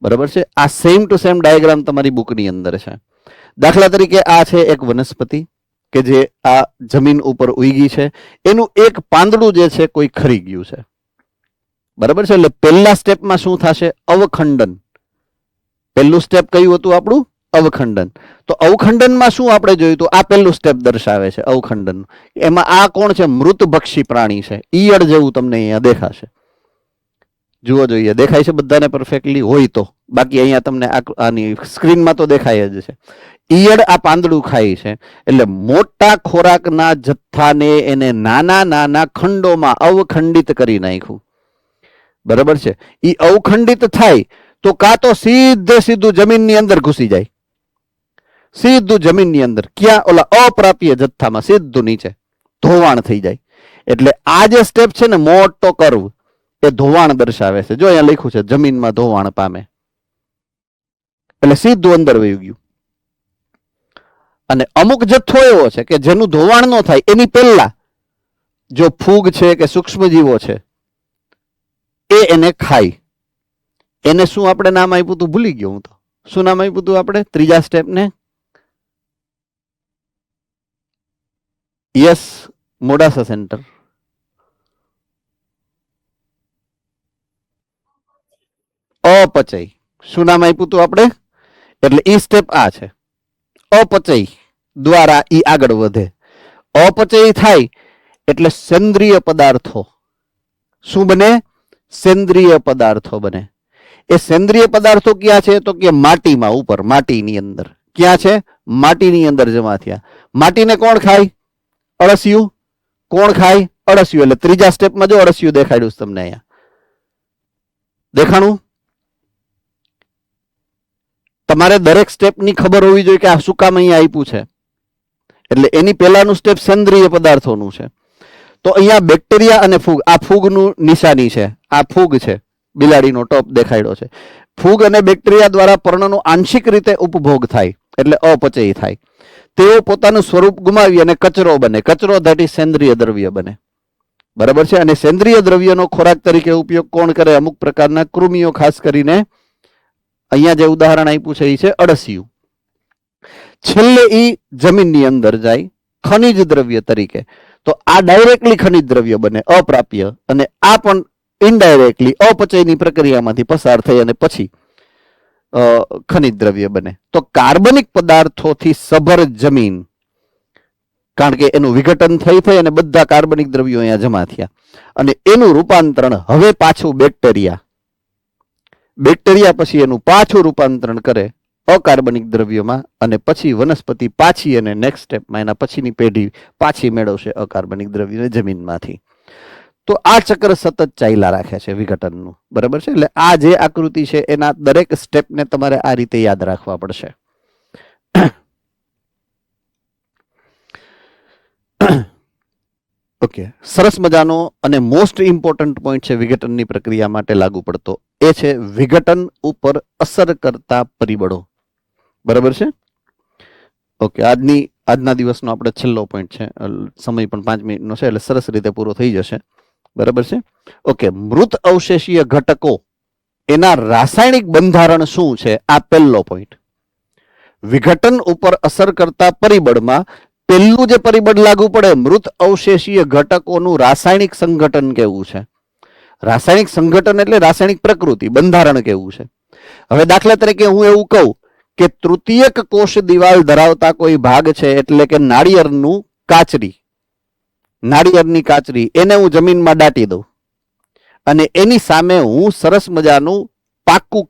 બરાબર છે? આ સેમ ટુ સેમ ડાયાગ્રામ તમારી બુકની અંદર છે. દાખલા તરીકે આ છે એક વનસ્પતિ કે જે આ જમીન ઉપર ઉગી છે, એનું એક પાંદડું જે છે કોઈ ખરી ગયું છે. બરાબર છે? એટલે પહેલા સ્ટેપમાં શું થશે? અવખંડન. પહેલું સ્ટેપ કયું હતું આપણું? અવખંડન. તો અવખંડનમાં શું આપણે જોયું? તો આ પહેલું સ્ટેપ દર્શાવે છે અવખંડન. એમાં આ કોણ છે? મૃતભક્ષી પ્રાણી છે. ઈયળ જેવું તમને અહીંયા દેખાશે. જુઓ જોઈએ, દેખાય છે બધાને પરફેક્ટલી? હોય તો, બાકી અહીંયા તમને આની સ્ક્રીનમાં તો દેખાય જ છે. ઈયળ આ પાંદડું ખાય છે, એટલે મોટા ખોરાકના જથ્થાને એને નાના નાના ખંડોમાં અવખંડિત કરી નાખ્યું. બરાબર છે? એ અવખંડિત થાય તો કાં તો સીધું જમીનની અંદર ઘૂસી જાય, સીધું જમીનની અંદર. ક્યાં? ઓલા અપ્રાપ્ય જથ્થામાં સીધું નીચે ધોવાણ થઈ જાય. એટલે આ જે સ્ટેપ છે ને, મોટો કર્વ, એ ધોવાણ દર્શાવે છે. જો અહીંયા લખ્યું છે જમીનમાં ધોવાણ પામે, એટલે સીધું અંદર વહી ગયું. અને અમુક જથ્થો એવો છે કે જેનું ધોવાણ ન થાય એની પહેલા જો ફૂગ છે કે સૂક્ષ્મજીવો છે એ એને ખાય. એને શું આપણે નામ આપ્યું હતું? ભૂલી ગયો હું તો. શું નામ આપ્યું હતું આપણે ત્રીજા સ્ટેપને? Yes, Modasa centre. અપચય. શું નામ આપ્યું હતું આપણે? એટલે ઈ સ્ટેપ આ છે. અપચય દ્વારા ઈ આગળ વધે. અપચય થાય એટલે સેન્દ્રિય પદાર્થો શું બને? સેન્દ્રિય પદાર્થો બને. એ સેન્દ્રિય પદાર્થો ક્યાં છે? તો કે માટીમાં, ઉપર માટીની અંદર. ક્યાં છે? માટીની અંદર જમા થયા. માટીને કોણ ખાય? અળસિયું. કોણ ખાય? અળસિયું. એટલે ત્રીજા સ્ટેપમાં જો અળસિયું દેખાડ્યું છે તમને અહીંયા. દેખાણું? તમારે દરેક સ્ટેપની ખબર હોવી જોઈએ કે આ શું કામ અહીંયા આપ્યું છે. એટલે એની પહેલાનું સ્ટેપ સેન્દ્રિય પદાર્થોનું છે. તો અહીંયા બેક્ટેરિયા અને ફૂગ, આ ફૂગનું નિશાની છે. આ ફૂગ છે, બિલાડીનો ટોપ દેખાડ્યો છે. ફૂગ અને બેક્ટેરિયા દ્વારા પર્ણનો આંશિક રીતે ઉપભોગ થાય એટલે અપચય થાય. તેઓ પોતાનું સ્વરૂપ ગુમાવી અને કચરો બને. કચરો ધેટ ઇઝ સેન્દ્રિય દ્રવ્ય બને. બરાબર છે? અને સેન્દ્રિય દ્રવ્યનો ખોરાક તરીકે ઉપયોગ કોણ કરે? અમુક પ્રકારના કૃમિઓ, ખાસ કરીને અહીંયા જે ઉદાહરણ આપ્યું છે એ છે અળસિયું. છેલ્લે ઈ જમીનની અંદર જાય ખનિજ દ્રવ્ય તરીકે. તો આ ડાયરેક્ટલી ખનિજ દ્રવ્ય બને, અપ્રાપ્ય, અને આ પણ ઇનડાયરેક્ટલી અપચયની પ્રક્રિયામાંથી પસાર થઈ અને પછી ખનિજ દ્રવ્ય બને. તો કાર્બનિક પદાર્થોથી સભર જમીન, કારણ કે એનું વિઘટન થઈ અને બધા કાર્બનિક દ્રવ્યો અહીંયા જમા થયા, અને એનું રૂપાંતરણ હવે પાછું બેક્ટેરિયા પછી એનું પાછું રૂપાંતરણ કરે અકાર્બનિક દ્રવ્યોમાં, અને પછી વનસ્પતિ પાછી અને નેક્સ્ટ સ્ટેપમાં એના પછીની પેઢી પાછી મેળવશે અકાર્બનિક દ્રવ્યોને જમીનમાંથી. તો આ ચક્ર સતત ચાલ્યા રાખે છે વિઘટનનું. બરાબર છે? એટલે આ જે આકૃતિ છે એના દરેક સ્ટેપને તમારે આ રીતે યાદ રાખવા પડશે. ઓકે, સરસ મજાનો અને મોસ્ટ ઇમ્પોર્ટન્ટ પોઈન્ટ છે વિઘટનની પ્રક્રિયા માટે લાગુ પડતો, એ છે વિઘટન ઉપર અસર કરતા પરિબળો. બરાબર છે? ઓકે, આજના દિવસનો આપણે છેલ્લો પોઈન્ટ છે. સમય પણ 5 મિનિટનો છે એટલે સરસ રીતે પૂરો થઈ જશે. બરાબર છે? ઓકે, મૃત અવશેષીય ઘટકો એના રાસાયણિક બંધારણ શું છે? આ પહેલો પોઈન્ટ. વિઘટન ઉપર અસર કરતા પરિબળમાં પહેલું જે પરિબળ લાગુ પડે, મૃત અવશેષીય ઘટકોનું રાસાયણિક સંગઠન કેવું છે. રાસાયણિક સંગઠન એટલે રાસાયણિક પ્રકૃતિ, બંધારણ કેવું છે. હવે દાખલા તરીકે હું એવું કહું કે તૃતીયક કોષ દિવાલ ધરાવતા કોઈ ભાગ છે, એટલે કે નાળિયેરની કાચરી, એને હું જમીનમાં દાટી દઉં અને એની સામે હું સરસ મજાનું પાકું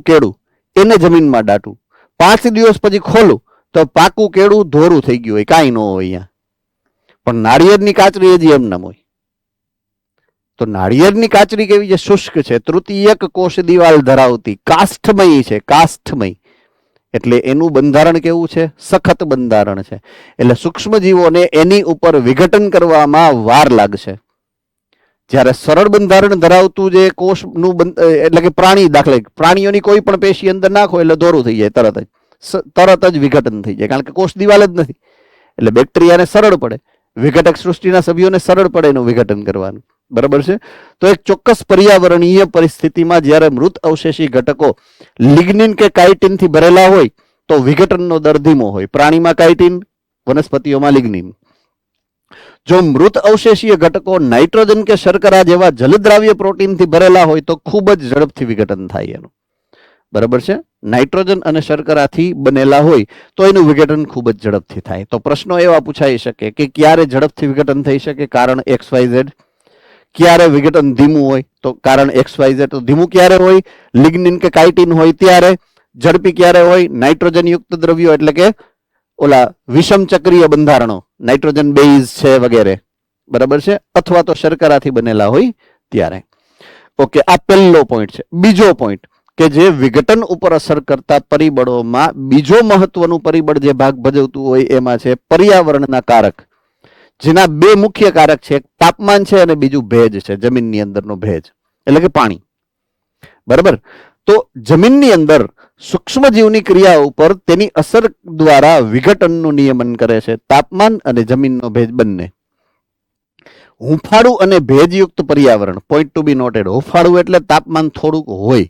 કેળું એને જમીનમાં દાટું. 5 દિવસ પછી ખોલું તો પાકું કેળું ધોરું થઈ ગયું હોય, કાંઈ ન હોય અહીંયા, પણ નાળિયેરની કાચરી હજી એમ નામ હોય. તો નાળિયેરની કાચરી કેવી છે? શુષ્ક છે, તૃતીયક કોષ દિવાલ ધરાવતી, કાષ્ઠમય છે. કાષ્ઠમય એટલે એનું બંધારણ કેવું છે? સખત બંધારણ છે. એટલે સૂક્ષ્મજીવોને એની ઉપર વિઘટન કરવામાં વાર લાગશે. જ્યારે સરળ બંધારણ ધરાવતું જે કોષનું એટલે કે પ્રાણી, દાખલા પ્રાણીઓની કોઈ પણ પેશી અંદર નાખો એટલે દોરું થઈ જાય, તરત જ વિઘટન થઈ જાય, કારણ કે કોષ દિવાલ જ નથી. એટલે બેક્ટેરિયાને સરળ પડે, વિઘટક સૃષ્ટિના સભ્યોને સરળ પડે એનું વિઘટન કરવાનું. બરાબર છે? તો એક ચોક્કસ પર્યાવરણીય પરિસ્થિતિમાં જ્યારે મૃત અવશેષી ઘટકો લિગ્નિન કે કાઇટિન થી ભરેલા હોય તો વિઘટનનો દર ધીમો હોય. પ્રાણીમાં કાઇટિન, વનસ્પતિઓમાં લિગ્નિન. જો મૃત અવશેષીય ઘટકો નાઇટ્રોજન કે શર્કરા જેવા જલદ્રાવ્ય પ્રોટીનથી ભરેલા હોય તો ખૂબ જ ઝડપથી વિઘટન થાય એનું. બરાબર છે. નાઇટ્રોજન અને શર્કરાથી બનેલા હોય તો એનું વિઘટન ખૂબ જ ઝડપથી થાય. તો પ્રશ્નો એવા પૂછાઈ શકે કે ક્યારે ઝડપથી વિઘટન થઈ શકે, કારણ XYZ. ક્યારે વિઘટન ધીમું હોય તો કારણ XYZ. તો ધીમું ક્યારે હોય? લિગ્નિન કે કાઇટિન હોય ત્યારે. ઝડપી ક્યારે હોય? નાઇટ્રોજન યુક્ત દ્રવ્યો એટલે કે ઓલા વિષમ ચક્રીય બંધારણો, નાઇટ્રોજન બેઝ છે વગેરે, બરાબર છે, અથવા તો શર્કરાથી બનેલા હોય ત્યારે. ઓકે, આ પહેલો પોઈન્ટ છે. બીજો પોઈન્ટ કે જે વિઘટન ઉપર અસર કરતા પરિબળોમાં બીજો મહત્વનું પરિબળ જે ભાગ ભજવતું હોય એમાં છે પર્યાવરણના કારક, જેના બે મુખ્ય કારક છે, એક તાપમાન છે અને બીજું ભેજ છે, જમીનની અંદરનો ભેજ એટલે કે પાણી. બરાબર. તો જમીનની અંદર સૂક્ષ્મજીવની ક્રિયા ઉપર તેની અસર દ્વારા વિઘટનનું નિયમન કરે છે તાપમાન અને જમીનનો ભેજ બંને. હુંફાળું અને ભેજયુક્ત પર્યાવરણ, પોઈન્ટ ટુ બી નોટેડ. હુંફાળું એટલે તાપમાન થોડુંક હોય,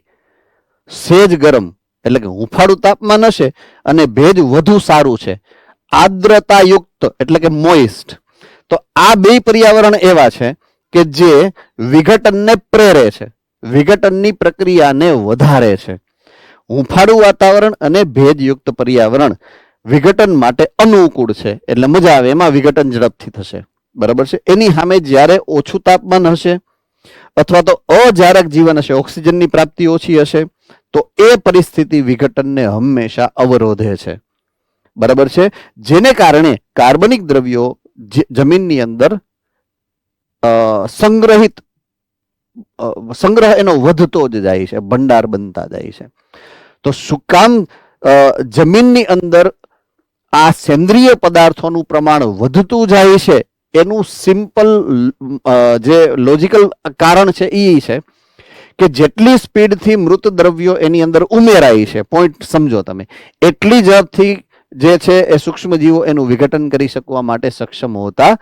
સેજ ગરમ, એટલે કે હુંફાળું તાપમાન હશે અને ભેજ વધુ સારું છે. આર્દ્રતાયુક્ત એટલે કે મોઇસ્ટ. તો આ બે પર્યાવરણ એવા છે કે જે વિઘટનને પ્રેરે છે, વિઘટનની પ્રક્રિયાને વધારે છે. હુંફાળું વાતાવરણ અને ભેજયુક્ત પર્યાવરણ વિઘટન માટે અનુકૂળ છે, એટલે મજા આવે, એમાં વિઘટન ઝડપથી થશે. બરાબર છે. એની સામે જ્યારે ઓછું તાપમાન હશે અથવા તો અજારક જીવન હશે, ઓક્સિજનની પ્રાપ્તિ ઓછી હશે, તો એ પરિસ્થિતિ વિઘટનને હંમેશા અવરોધે છે. બરાબર છે. જેને કારણે કાર્બનિક દ્રવ્યો જમીનની અંદર સંગ્રહ એનો વધતો જ જાય છે, ભંડાર બનતા જાય છે. તો શું કામ જમીનની અંદર આ સેન્દ્રિય પદાર્થોનું પ્રમાણ વધતું જાય છે? એનું સિમ્પલ જે લોજિકલ કારણ છે એ છે કે જેટલી સ્પીડથી મૃત દ્રવ્યો એની અંદર ઉમેરાય છે, પોઈન્ટ સમજો તમે, એટલી ઝડપથી જે છે એ સૂક્ષ્મજીવો એનું વિઘટન કરી શકવા માટે સક્ષમ હોતા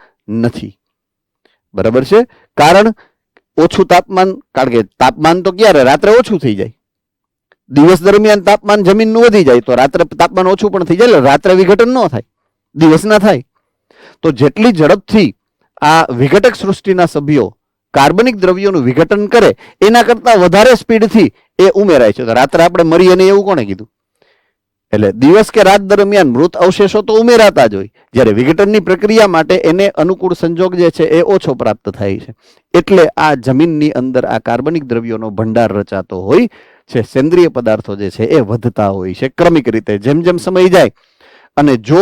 નથી. બરાબર છે. કારણ ઓછું તાપમાન, કારણ કે તાપમાન તો ક્યારે? રાત્રે ઓછું થઈ જાય. દિવસ દરમિયાન તાપમાન જમીનનું વધી જાય તો રાત્રે તાપમાન ઓછું પણ થઈ જાય, એટલે રાત્રે વિઘટન ન થાય, દિવસ ના થાય. તો જેટલી ઝડપથી આ વિઘટક સૃષ્ટિના સભ્યો કાર્બનિક દ્રવ્યોનું વિઘટન કરે એના કરતા વધારે સ્પીડથી એ ઉમેરાય છે. તો રાત્રે આપણે મરીએ નહીં એવું કોણે કીધું? એટલે દિવસ કે રાત દરમિયાન મૃત અવશેષો તો ઉમેરાતા જ હોય, જ્યારે વિઘટનની પ્રક્રિયા માટે એને અનુકૂળ સંજોગ જે છે એ ઓછો પ્રાપ્ત થાય છે. એટલે આ જમીનની અંદર આ કાર્બનિક દ્રવ્યોનો ભંડાર રચાતો હોય છે, સેન્દ્રિય પદાર્થો જે છે એ વધતા હોય છે ક્રમિક રીતે જેમ જેમ સમય જાય. અને જો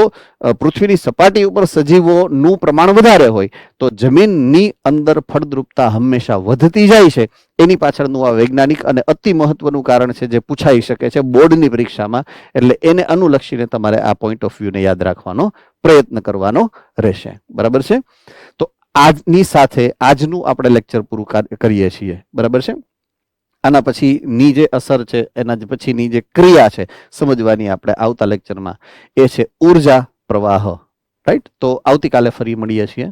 પૃથ્વીની સપાટી ઉપર સજીવોનું પ્રમાણ વધારે હોય તો જમીનની અંદર ફળદ્રુપતા હંમેશા વધતી જાય છે. એની પાછળનું આ વૈજ્ઞાનિક અને અતિ મહત્વનું કારણ છે જે પૂછાઈ શકે છે બોર્ડની પરીક્ષામાં. એટલે એને અનુલક્ષીને તમારે આ પોઈન્ટ ઓફ વ્યૂને યાદ રાખવાનો પ્રયત્ન કરવાનો રહેશે. બરાબર છે. તો આજની સાથે આજનું આપણે લેક્ચર પૂરું કરીએ છીએ. બરાબર છે. આના પછીની જે અસર છે, એના પછીની જે ક્રિયા છે સમજવાની આપણે આવતા લેક્ચરમાં, એ છે ઉર્જા પ્રવાહ. રાઈટ. તો આવતીકાલે ફરી મળીએ છીએ.